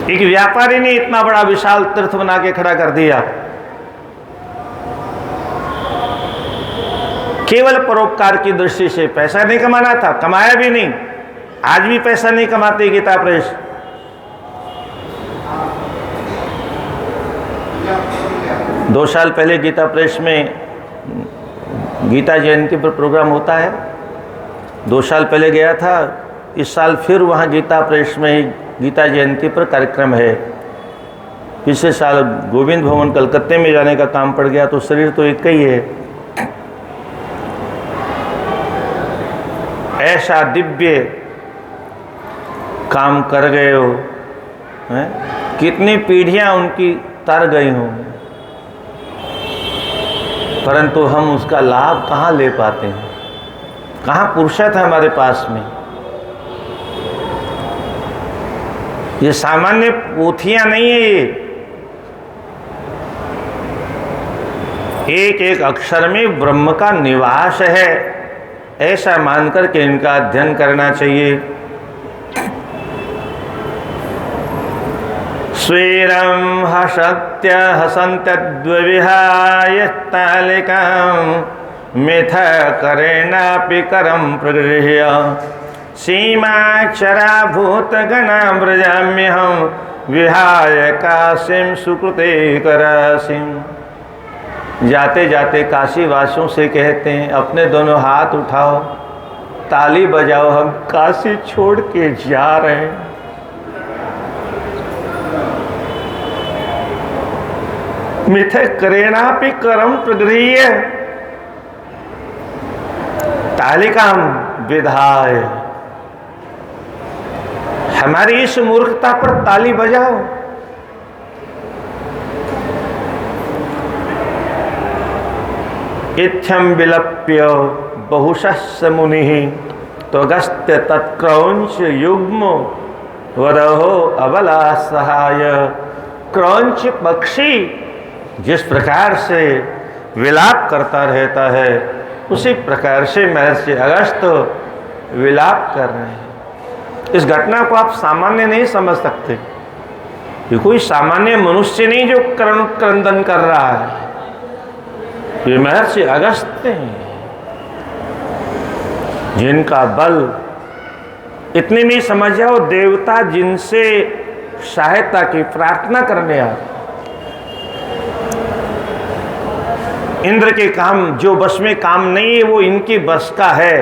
एक व्यापारी ने इतना बड़ा विशाल तीर्थ बना के खड़ा कर दिया। केवल परोपकार की दृष्टि से। पैसा नहीं कमाना था, कमाया भी नहीं। आज भी पैसा नहीं कमाते गीता प्रेस। दो साल पहले गीता प्रेस में गीता जयंती पर प्रोग्राम होता है। 2 साल पहले गया था। इस साल फिर वहाँ गीता प्रेस में गीता जयंती पर कार्यक्रम है। पिछले साल गोविंद भवन कलकत्ते में जाने का काम पड़ गया, तो शरीर तो एक ही है। ऐसा दिव्य काम कर गए हो, हैं? कितनी पीढ़ियां उनकी तर गई हों, परंतु हम उसका लाभ कहाँ ले पाते हैं? कहाँ फुर्सत है हमारे पास में? ये सामान्य पोथियां नहीं है। ये एक एक अक्षर में ब्रह्म का निवास है, ऐसा मानकर के इनका अध्ययन करना चाहिए। स्वीरं हसत्य हसन्त्यद्विहाय तालिकां मिथ करेणापि करं प्रगृह्य सीमाक्षराभूतगणां व्रजाम्यहं विहाय काशीं सुकृते करासीं। जाते जाते काशी वासियों से कहते हैं, अपने दोनों हाथ उठाओ, ताली बजाओ, हम काशी छोड़ के जा रहे हैं। मिथे करेणापि करम प्रगृह्य तालिकां विधाय। हमारी इस मूर्खता पर ताली बजाओ। इत्थं विलप्य बहुशः मुनिः त्वगस्त्य तत्क्रौंच युग्म वरहो अबला सहाय। क्रौंच पक्षी जिस प्रकार से विलाप करता रहता है, उसी प्रकार से महर्षि अगस्त विलाप कर रहे हैं। इस घटना को आप सामान्य नहीं समझ सकते। ये कोई सामान्य मनुष्य नहीं जो क्रंदन कर रहा है, ये महर्षि अगस्त हैं, जिनका बल इतने में समझ जाओ, देवता जिनसे सहायता की प्रार्थना करने आए, इंद्र के काम जो बस में काम नहीं है वो इनकी बस का है,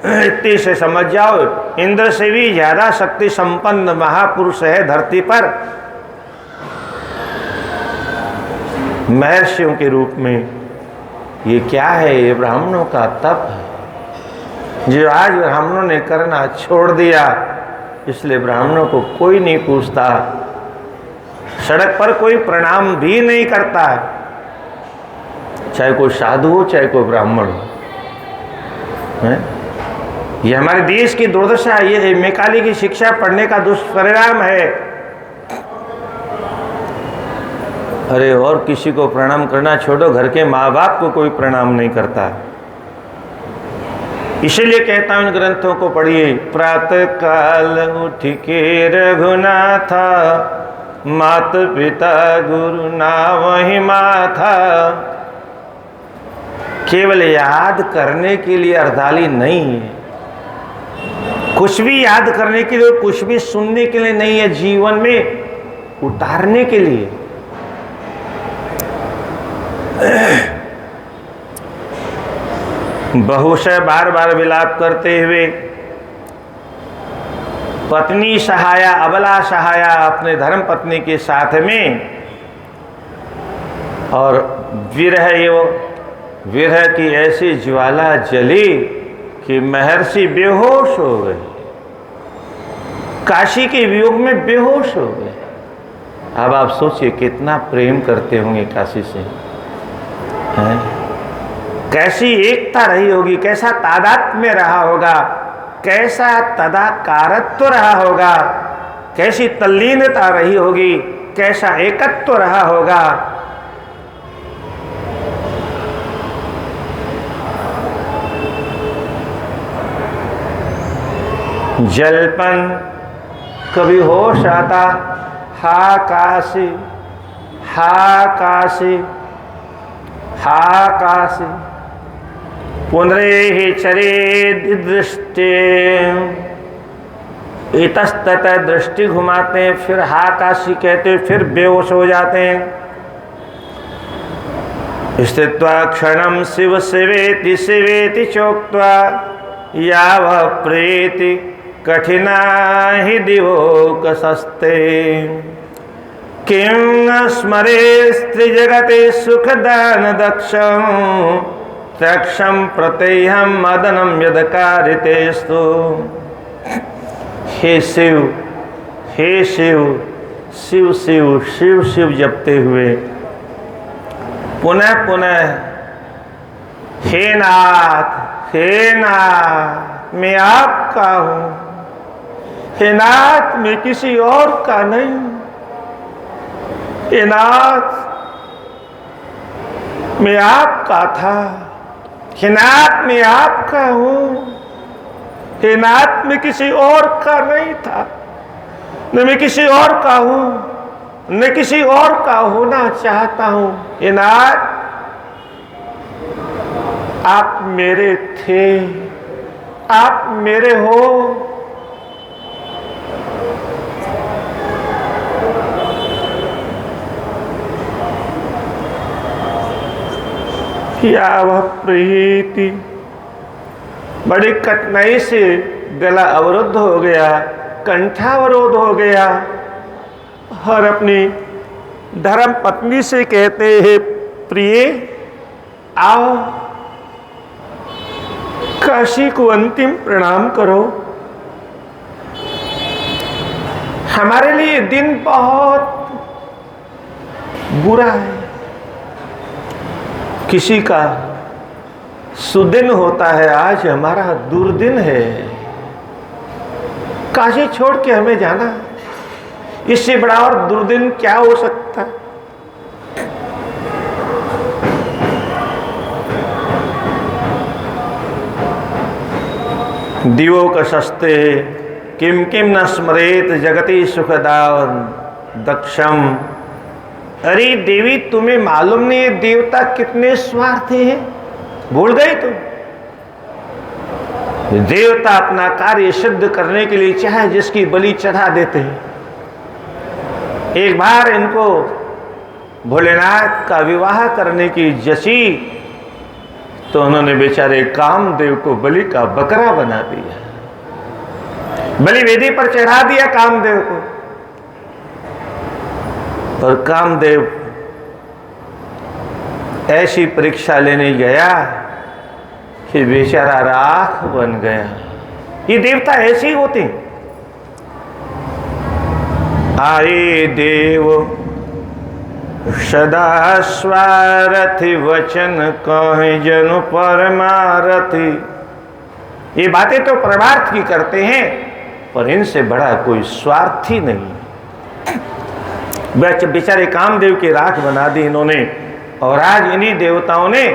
इतने से समझ जाओ इंद्र से भी ज्यादा शक्ति संपन्न महापुरुष है धरती पर महर्षियों के रूप में। ये क्या है? ये ब्राह्मणों का तप है जो आज ब्राह्मणों ने करना छोड़ दिया, इसलिए ब्राह्मणों को कोई नहीं पूछता, सड़क पर कोई प्रणाम भी नहीं करता, चाहे कोई साधु हो चाहे कोई ब्राह्मण हो। ये हमारे देश की दुर्दशा है, ये मैकाले की शिक्षा पढ़ने का दुष्परिणाम है। अरे और किसी को प्रणाम करना छोड़ो, घर के माँ बाप को कोई प्रणाम नहीं करता। इसीलिए कहता हूं इन ग्रंथों को पढ़िए। प्रातः काल उठ के रघुनाथा, मात पिता गुरु ना वही माथा। केवल याद करने के लिए अर्धाली नहीं है, कुछ भी याद करने के लिए, कुछ भी सुनने के लिए नहीं है, जीवन में उतारने के लिए। बहू से बार बार विलाप करते हुए पत्नी सहाया, अबला सहाया अपने धर्म पत्नी के साथ में, और विरह की ऐसी ज्वाला जली कि महर्षि बेहोश हो गए, काशी के वियोग में बेहोश हो गए। अब आप सोचिए कितना प्रेम करते होंगे काशी से, हैं? कैसी एकता रही होगी, कैसा तादात्म्य रहा होगा, कैसा तदाकारत्व रहा होगा, कैसी तल्लीनता रही होगी, कैसा एकत्व रहा होगा। जलपन कभी होश आता, हा काशी हा काशी हा काशी, पुनरेहि चरेद दृष्टि, इतस्तत दृष्टि घुमाते हैं, फिर हा काशी कहते, फिर बेहोश हो जाते हैं। स्थित्वा क्षणम शिव शिवेति शिवेति चोक्त्वा, याव प्रीति कठिना हि दिवोकसस्ते। किं स्मरे स्त्री जगते सुखदान दक्षं, तक्षं प्रत्यहं मदनं यदकारितेस्तु। हे शिव, हे शिव, शिव शिव शिव शिव जपते हुए पुनः पुनः हे नाथ, हे नाथ, मैं आपका हूँ, हे नाथ मैं किसी और का नहीं, हे नाथ मैं आपका था, हे नाथ मैं आपका हूँ, हे नाथ मैं किसी और का नहीं था, न मैं किसी और का हूँ, न किसी और का होना चाहता हूँ। हे नाथ आप मेरे थे, आप मेरे हो। या वह प्रीति, बड़ी कठिनाई से गला अवरुद्ध हो गया, कंठावरोध हो गया, और अपनी धर्म पत्नी से कहते हैं, प्रिय आओ काशी को अंतिम प्रणाम करो। हमारे लिए दिन बहुत बुरा है। किसी का सुदिन होता है, आज हमारा दुर्दिन है। काशी छोड़ के हमें जाना, इससे बड़ा और दुर्दिन क्या हो सकता है। दिवो कशस्ते किम किम न स्मरेत जगति सुखदा दक्षम। अरे देवी, तुम्हें मालूम नहीं है देवता कितने स्वार्थी हैं? भूल गए तुम? देवता अपना कार्य सिद्ध करने के लिए चाहे जिसकी बलि चढ़ा देते हैं। एक बार इनको भोलेनाथ का विवाह करने की जची तो उन्होंने बेचारे कामदेव को बलि का बकरा बना दिया, बलि वेदी पर चढ़ा दिया कामदेव को। और कामदेव ऐसी परीक्षा लेने गया कि बेचारा राख बन गया। ये देवता ऐसे ही होते हैं। आए देव सदा स्वारथि वचन कहे जनु परमारथि। ये बातें तो परमार्थ की करते हैं, पर इनसे बड़ा कोई स्वार्थी नहीं। बेचारे कामदेव की राख बना दी इन्होंने, और आज इन्हीं देवताओं ने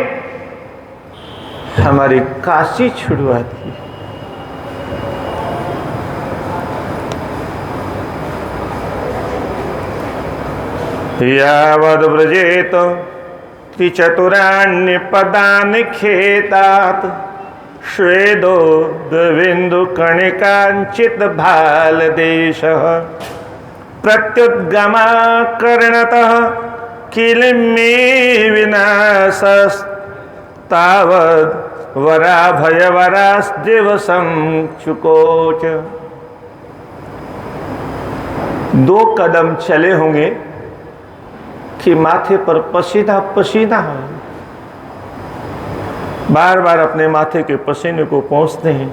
हमारी काशी छुड़वा दी। यावद व्रजेत त्रिचतुराण्य पदानि खेतात् श्वेदो बिंदु कणिकांचित भाल देश प्रत्युद्गमा कर्णतः किलिमे विनाशस्तावद् वराभयवरास्दिवसं चुकोच। 2 कदम चले होंगे कि माथे पर पसीना पसीना है। बार बार अपने माथे के पसीने को पोंछते हैं।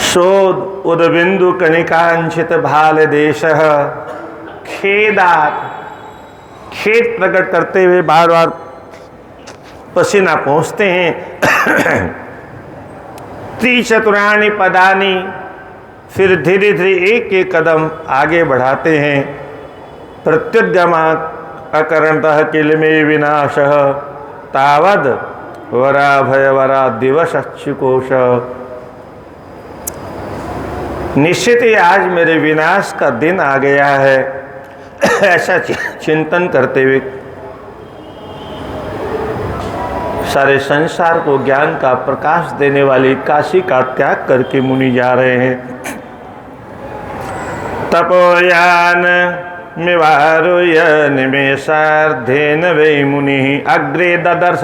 शोध उदबिंदु कणिकांचित भाल देश खेदात, खेद प्रकट करते हुए बार बार पसीना पोंछते हैं। त्रिचतुरानि पदानि, फिर धीरे धीरे एक एक कदम आगे बढ़ाते हैं। प्रत्युद्गमा अकरणतः किलमे विनाशः तावद वराभयवरा दिवस अच्युकोश। निश्चित ही आज मेरे विनाश का दिन आ गया है, ऐसा चिंतन करते हुए सारे संसार को ज्ञान का प्रकाश देने वाली काशी का त्याग करके मुनि जा रहे हैं। तपोयान मिवारुय निमेषार्धेन वै मुनि अग्रे ददर्श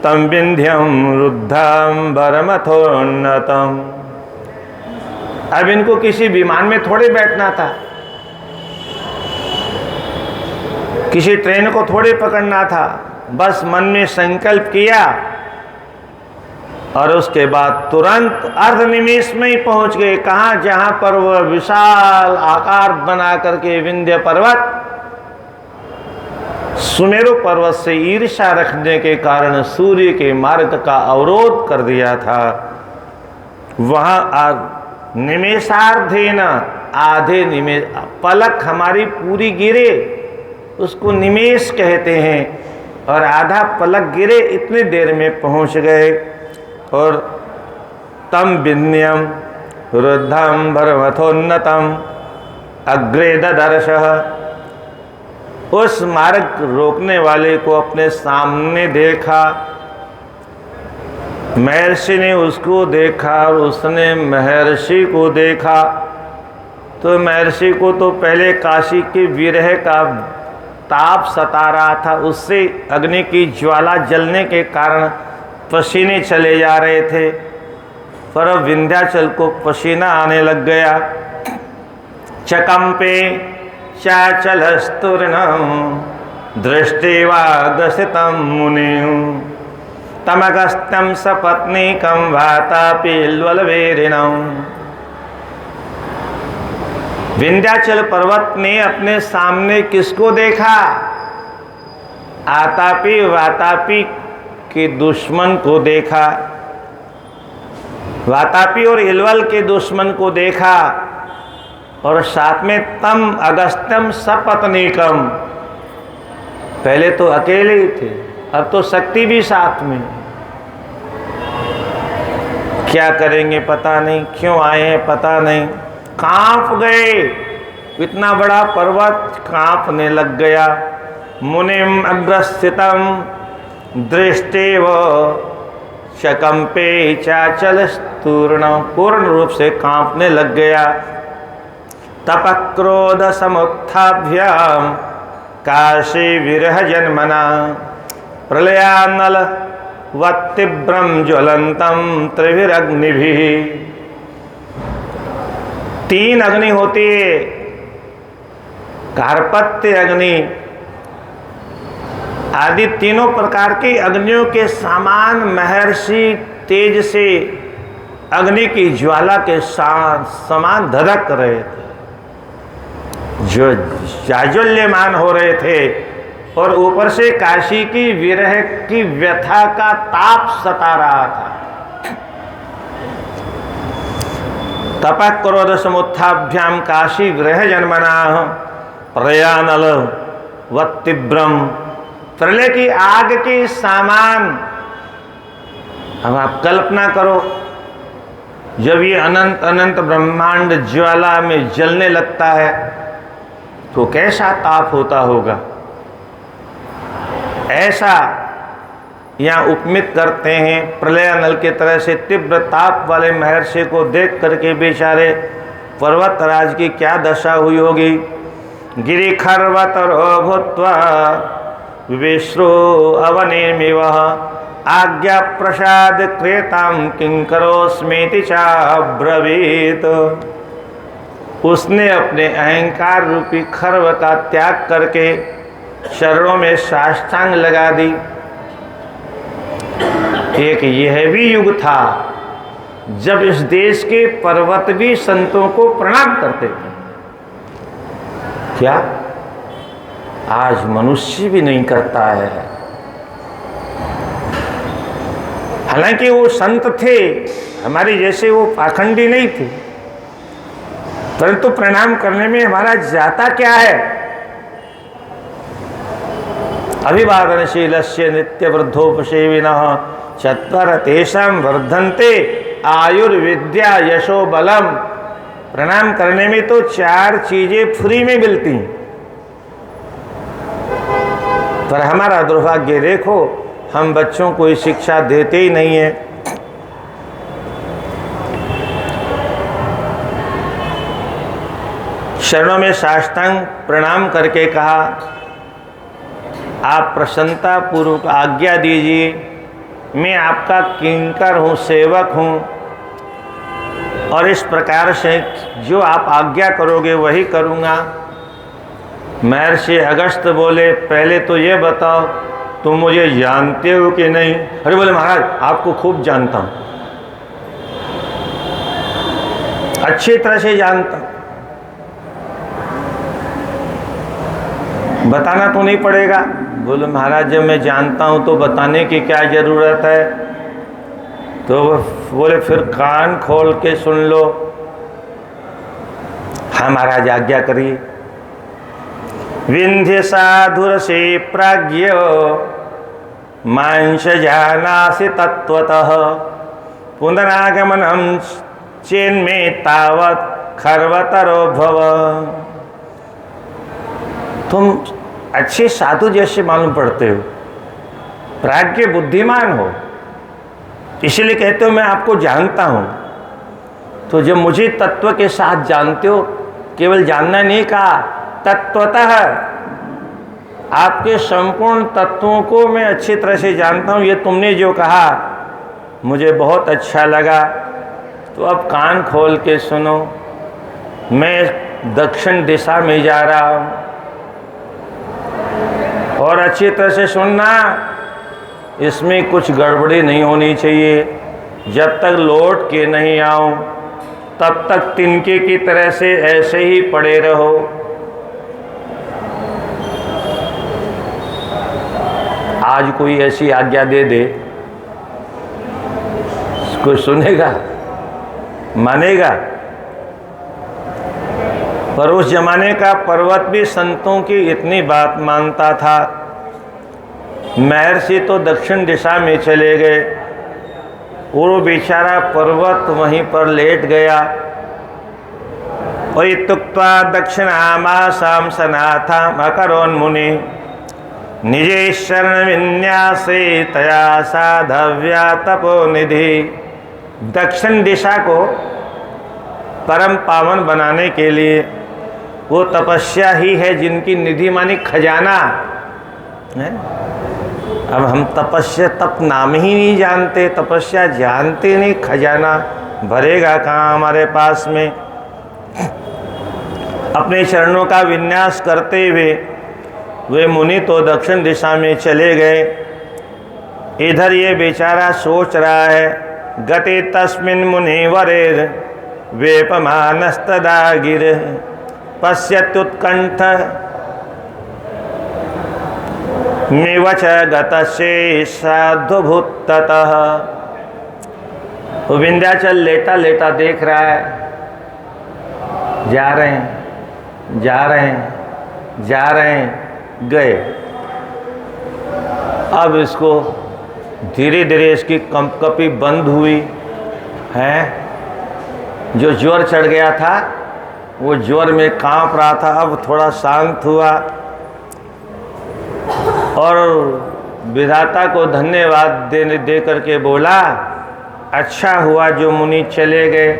तं विंध्यं रुद्धांबरमथोन्नतम्। अब इनको किसी विमान में थोड़े बैठना था, किसी ट्रेन को थोड़े पकड़ना था। बस मन में संकल्प किया और उसके बाद तुरंत अर्ध निमेष में ही पहुंच गए। कहाँ? जहां पर वह विशाल आकार बना करके विंध्य पर्वत सुमेरु पर्वत से ईर्ष्या रखने के कारण सूर्य के मार्ग का अवरोध कर दिया था। वहां निमेषार्धेन, आधे निमेष, पलक हमारी पूरी गिरे उसको निमेष कहते हैं, और आधा पलक गिरे इतनी देर में पहुंच गए। और तम विन्यम रुद्धंबरमथोन्नतम अग्रे ददर्शः, उस मार्ग रोकने वाले को अपने सामने देखा। महर्षि ने उसको देखा और उसने महर्षि को देखा। तो महर्षि को तो पहले काशी के विरह का ताप सता रहा था, उससे अग्नि की ज्वाला जलने के कारण पसीने चले जा रहे थे। पर अब विंध्याचल को पसीना आने लग गया। चकंपे चाचलस्तूर्णं दृष्टिवागसितं मुनिं तमगस्त्यं सपत्नीकं वातापिल्वलवेरिणं। विंध्याचल पर्वत ने अपने सामने किसको देखा? आतापी वातापी के दुश्मन को देखा, वातापी और इलवल के दुश्मन को देखा, और साथ में तम अगस्त्यम सपत्नीकम, पहले तो अकेले ही थे, अब तो शक्ति भी साथ में। क्या करेंगे पता नहीं, क्यों आए हैं पता नहीं, कांप गए, इतना बड़ा पर्वत कांपने लग गया। मुनिम अग्रस्थितम दृष्टेव शकंपे चाचल स्तूर्ण, पूर्ण रूप से कांपने लग गया। तपक्रोध समुत्थाभ्याम काशी विरह जन्मना प्रलयानल वत्तिब्रम ज्वलंतम त्रिभिरग्निभिः। 3 अग्नि होती है, कार्पत्य अग्नि आदि तीनों प्रकार की अग्नियों के समान महर्षि तेज से अग्नि की ज्वाला के समान धधक रहे थे, जो जाज्वल्यमान हो रहे थे, और ऊपर से काशी की विरह की व्यथा का ताप सता रहा था। तपः क्रोध समुत्थाभ्याम काशी विरह जन्मना प्रयानल वत्तिब्रम, प्रलय की आग के सामान। अब आप कल्पना करो, जब ये अनंत अनंत ब्रह्मांड ज्वाला में जलने लगता है तो कैसा ताप होता होगा। ऐसा यहाँ उपमित करते हैं, प्रलय नल के तरह से तीव्र ताप वाले महर्षि को देख करके बेचारे पर्वतराज की क्या दशा हुई होगी। गिरि खर्वतरो भूत्वा विश्रो अवनेमिव आज्ञा प्रसाद क्रेताम किंकरोस्मेति चाब्रवीत। उसने अपने अहंकार रूपी खर्व का त्याग करके शरणों में साष्टांग लगा दी। एक यह भी युग था जब इस देश के पर्वत भी संतों को प्रणाम करते थे। क्या आज मनुष्य भी नहीं करता है। हालांकि वो संत थे, हमारे जैसे वो पाखंडी नहीं थे, परंतु प्रणाम करने में हमारा जाता क्या है। अभिवादनशीलस्य नित्यवृद्धोपसेविनः चत्वर तेषां वर्धन्ते आयुर्विद्या यशो बलम। प्रणाम करने में तो 4 चीजें फ्री में मिलती हैं, पर हमारा दुर्भाग्य देखो, हम बच्चों को ये शिक्षा देते ही नहीं है। शरणों में साष्टांग प्रणाम करके कहा, आप प्रसन्नता पूर्वक आज्ञा दीजिए, मैं आपका किंकर हूँ, सेवक हूँ, और इस प्रकार से जो आप आज्ञा करोगे वही करूँगा। महर्षि अगस्त्य बोले, पहले तो ये बताओ तुम मुझे जानते हो कि नहीं। अरे बोले महाराज आपको खूब जानता हूँ, अच्छी तरह से जानता हूँ। बताना तो नहीं पड़ेगा। बोले महाराज जब मैं जानता हूँ तो बताने की क्या जरूरत है। तो बोले फिर कान खोल के सुन लो। हाँ महाराज आज्ञा करिए। विंध्य साधुर से प्राज्ञ मांस जानासि तत्वतः पुनरागमनम चेन्मे तावत खर्वतरो भव। तुम अच्छे साधु जैसे मालूम पड़ते हो, प्राज्ञ बुद्धिमान हो, इसलिए कहते हो मैं आपको जानता हूँ। तो जब मुझे तत्व के साथ जानते हो, केवल जानना नहीं कहा, तत्वतः आपके संपूर्ण तत्वों को मैं अच्छी तरह से जानता हूँ। ये तुमने जो कहा मुझे बहुत अच्छा लगा। तो अब कान खोल के सुनो, मैं दक्षिण दिशा में जा रहा हूँ, और अच्छी तरह से सुनना, इसमें कुछ गड़बड़ी नहीं होनी चाहिए। जब तक लौट के नहीं आऊं तब तक तिनके की तरह से ऐसे ही पड़े रहो। आज कोई ऐसी आज्ञा दे दे, कोई सुनेगा, मानेगा? पर उस जमाने का पर्वत भी संतों की इतनी बात मानता था। महर्षि तो दक्षिण दिशा में चले गए और वो बेचारा पर्वत वहीं पर लेट गया। और इत्युक्त्वा दक्षिणामासां सनाथम् अकरोन्मुनि निजे शरण विन्यासे तया साधव्या तपोनिधि। दक्षिण दिशा को परम पावन बनाने के लिए वो तपस्या ही है जिनकी निधि मानी खजाना है। अब हम तपस्या तप नाम ही नहीं जानते, तपस्या जानते नहीं, खजाना भरेगा कहाँ हमारे पास में। अपने चरणों का विन्यास करते हुए वे मुनि तो दक्षिण दिशा में चले गए। इधर ये बेचारा सोच रहा है, गते तस्मिन् मुनिवरेर वेपमानस्तदा गिरिः पश्यत्युत्कण्ठ मिवच गतशे साधुभूततः। वो विंध्याचल लेटा लेटा देख रहा है, जा रहे हैं, जा रहे हैं, जा रहे हैं, गए। अब इसको धीरे धीरे इसकी कंपकपी बंद हुई है। जो ज्वर चढ़ गया था वो ज्वर में कांप रहा था, अब थोड़ा शांत हुआ और विधाता को धन्यवाद दे करके बोला, अच्छा हुआ जो मुनि चले गए,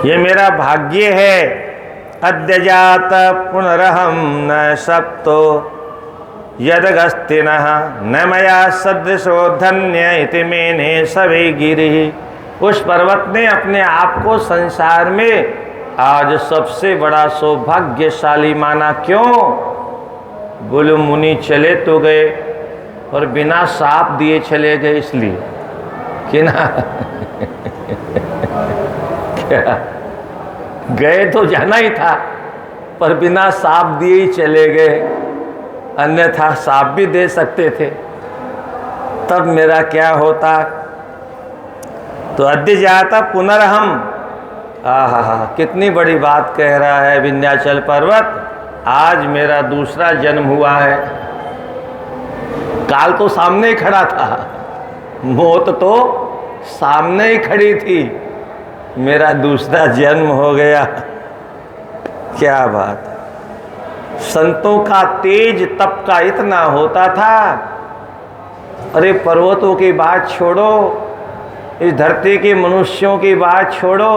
ये मेरा भाग्य है। अद्य जात पुनरहम न सप्तो यदगस्तिनः न मया सदृशो धन्य इति मेने सवे गिरि। उस पर्वत ने अपने आप को संसार में आज सबसे बड़ा सौभाग्यशाली माना। क्यों? बोलो मुनि चले तो गए और बिना साप दिए चले गए, इसलिए कि ना क्या गए तो जाना ही था, पर बिना साप दिए ही चले गए, अन्यथा साप भी दे सकते थे, तब मेरा क्या होता। तो अद्य जाता पुनर्हम, आहा, कितनी बड़ी बात कह रहा है विंध्याचल पर्वत, आज मेरा दूसरा जन्म हुआ है। काल तो सामने ही खड़ा था, मौत तो सामने ही खड़ी थी, मेरा दूसरा जन्म हो गया। क्या बात। संतों का तेज तप का इतना होता था। अरे पर्वतों की बात छोड़ो, इस धरती के मनुष्यों की बात छोड़ो,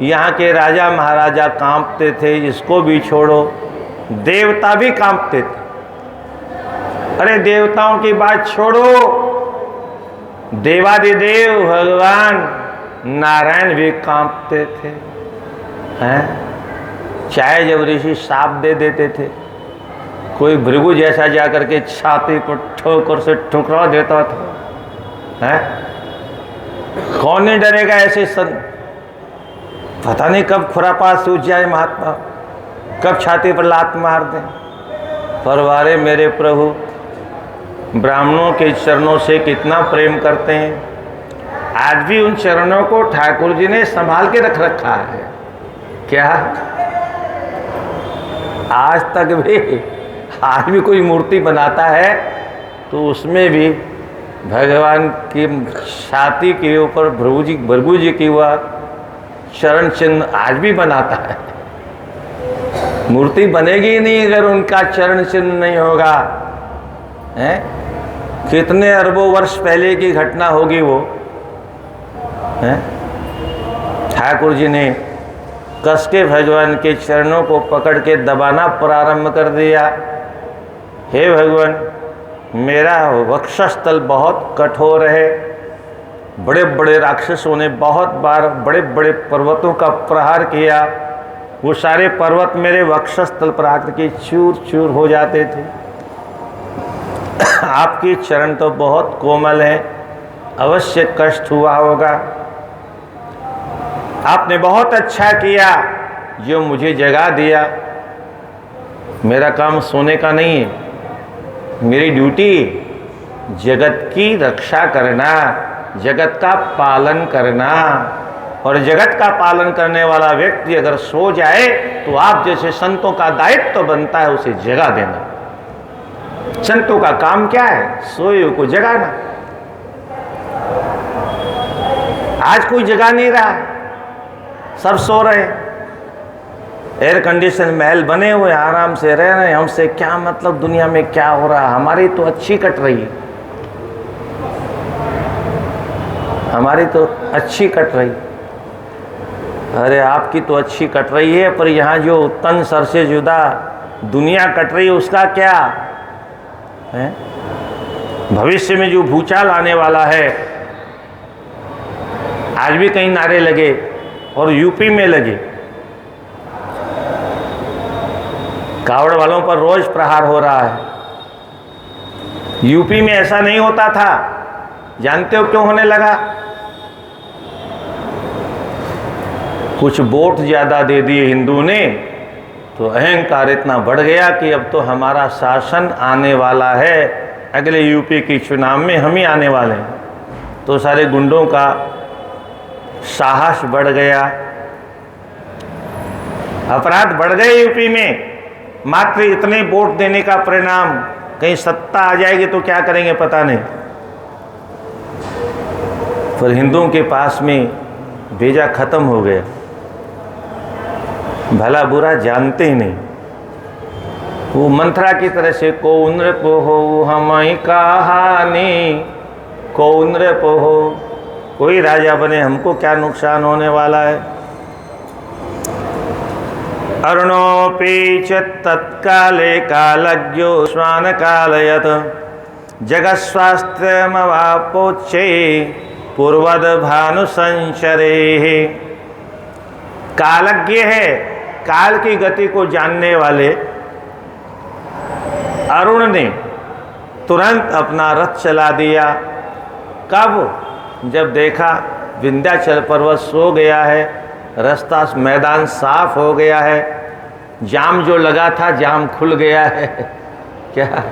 यहाँ के राजा महाराजा कांपते थे, इसको भी छोड़ो, देवता भी कांपते थे। अरे देवताओं की बात छोड़ो, देवादिदेव भगवान नारायण भी कांपते थे, हैं? चाहे जब ऋषि शाप दे देते थे, कोई भृगु जैसा जाकर के छाती पर ठोकर से ठुकरा देता था, हैं? कौन नहीं डरेगा ऐसे संत? पता नहीं कब खुरापात सूझ जाए महात्मा, कब छाती पर लात मार दें। पर वारे मेरे प्रभु ब्राह्मणों के चरणों से कितना प्रेम करते हैं। आज भी उन चरणों को ठाकुर जी ने संभाल के रख रखा है। क्या आज तक भी, आज भी कोई मूर्ति बनाता है तो उसमें भी भगवान की छाती के ऊपर भृगु जी की वह चरण चिन्ह आज भी बनाता है। मूर्ति बनेगी ही नहीं अगर उनका चरण चिन्ह नहीं होगा, हैं? कितने अरबों वर्ष पहले की घटना होगी वो, हैं? ठाकुर जी ने कस के भगवान के चरणों को पकड़ के दबाना प्रारंभ कर दिया। हे भगवान, मेरा वक्षस्थल बहुत कठोर है, बड़े बड़े राक्षसों ने बहुत बार बड़े बड़े पर्वतों का प्रहार किया, वो सारे पर्वत मेरे वक्षस्थल पर आकर के चूर चूर हो जाते थे। आपके चरण तो बहुत कोमल हैं, अवश्य कष्ट हुआ होगा। आपने बहुत अच्छा किया जो मुझे जगा दिया। मेरा काम सोने का नहीं है, मेरी ड्यूटी जगत की रक्षा करना, जगत का पालन करना। और जगत का पालन करने वाला व्यक्ति अगर सो जाए तो आप जैसे संतों का दायित्व तो बनता है उसे जगा देना। संतों का काम क्या है? सोए को जगाना। आज कोई जगा नहीं रहा, सब सो रहे हैं। एयर कंडीशन महल बने हुए आराम से रह रहे हैं। हमसे क्या मतलब, दुनिया में क्या हो रहा है? हमारी तो अच्छी कट रही है, हमारी तो अच्छी कट रही। अरे आपकी तो अच्छी कट रही है, पर यहाँ जो तन सर से जुदा दुनिया कट रही है उसका क्या है? भविष्य में जो भूचाल आने वाला है, आज भी कहीं नारे लगे और यूपी में लगे, कावड़ वालों पर रोज प्रहार हो रहा है। यूपी में ऐसा नहीं होता था, जानते हो क्यों होने लगा? कुछ वोट ज्यादा दे दिए हिंदू ने, तो अहंकार इतना बढ़ गया कि अब तो हमारा शासन आने वाला है, अगले यूपी के चुनाव में हम ही आने वाले हैं। तो सारे गुंडों का साहस बढ़ गया, अपराध बढ़ गए यूपी में। मात्र इतने वोट देने का परिणाम, कहीं सत्ता आ जाएगी तो क्या करेंगे पता नहीं। पर हिंदुओं के पास में भेजा खत्म हो गया, भला बुरा जानते ही नहीं। वो मंत्रा की तरह से को नृप हो हमारी कहानी, को नृप हो, कोई राजा बने हमको क्या नुकसान होने वाला है। अरुणोपि च तत्काले कालज्ञो श्वान कालयत जगत्स्वास्थ्यमवापोच्चे पूर्वद भानु संचरे। कालज्ञ है, काल की गति को जानने वाले अरुण ने तुरंत अपना रथ चला दिया। कब? जब देखा विंध्याचल पर्वत सो गया है, रास्ता मैदान साफ हो गया है, जाम जो लगा था जाम खुल गया है। क्या?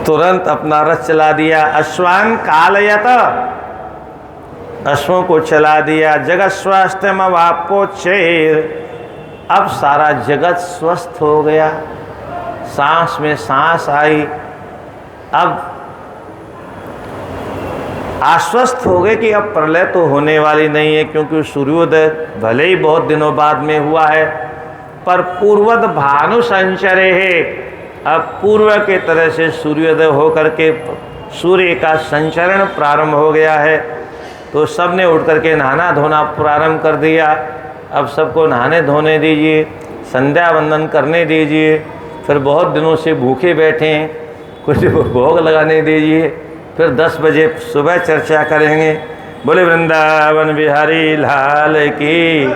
तुरंत अपना रथ चला दिया। अश्वान कालयत, अश्वों को चला दिया। जगत स्वास्थ्य मवापोच्चेर, अब सारा जगत स्वस्थ हो गया, सांस में सांस आई। अब आश्वस्त हो गए कि अब प्रलय तो होने वाली नहीं है, क्योंकि सूर्योदय भले ही बहुत दिनों बाद में हुआ है, पर पूर्वद भानु संचरे है। अब पूर्व के तरह से सूर्योदय होकर के सूर्य का संचरण प्रारंभ हो गया है। तो सब ने उठ करके नहाना धोना प्रारंभ कर दिया। अब सबको नहाने धोने दीजिए, संध्या वंदन करने दीजिए। फिर बहुत दिनों से भूखे बैठे हैं, कुछ भोग लगाने दीजिए। फिर 10 बजे सुबह चर्चा करेंगे। बोले वृंदावन बिहारी लाल की।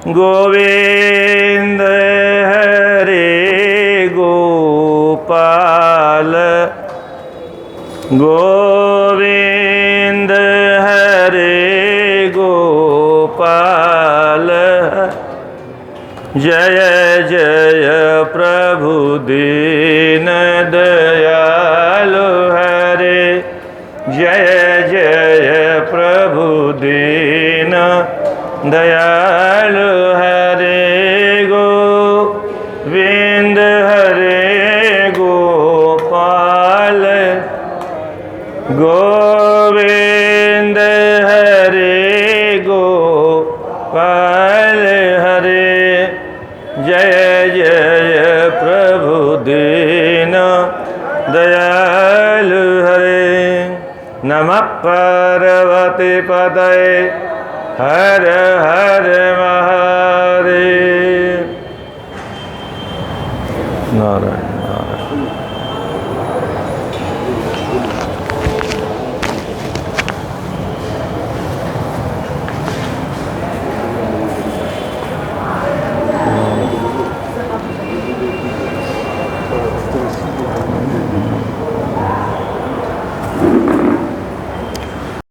गोविंद हरे गोपाल, गोविंद हरे गोपाल। जय जय प्रभु दीन दयालु हरे, जय जय प्रभु दीन दयालु हरे। गोविंद हरे गोपाल, गोविंद हरे गोपाल हरे। जय जय प्रभु दीन दयालु हरे। नमः पार्वती पतये हर हर महादेव। नारायण।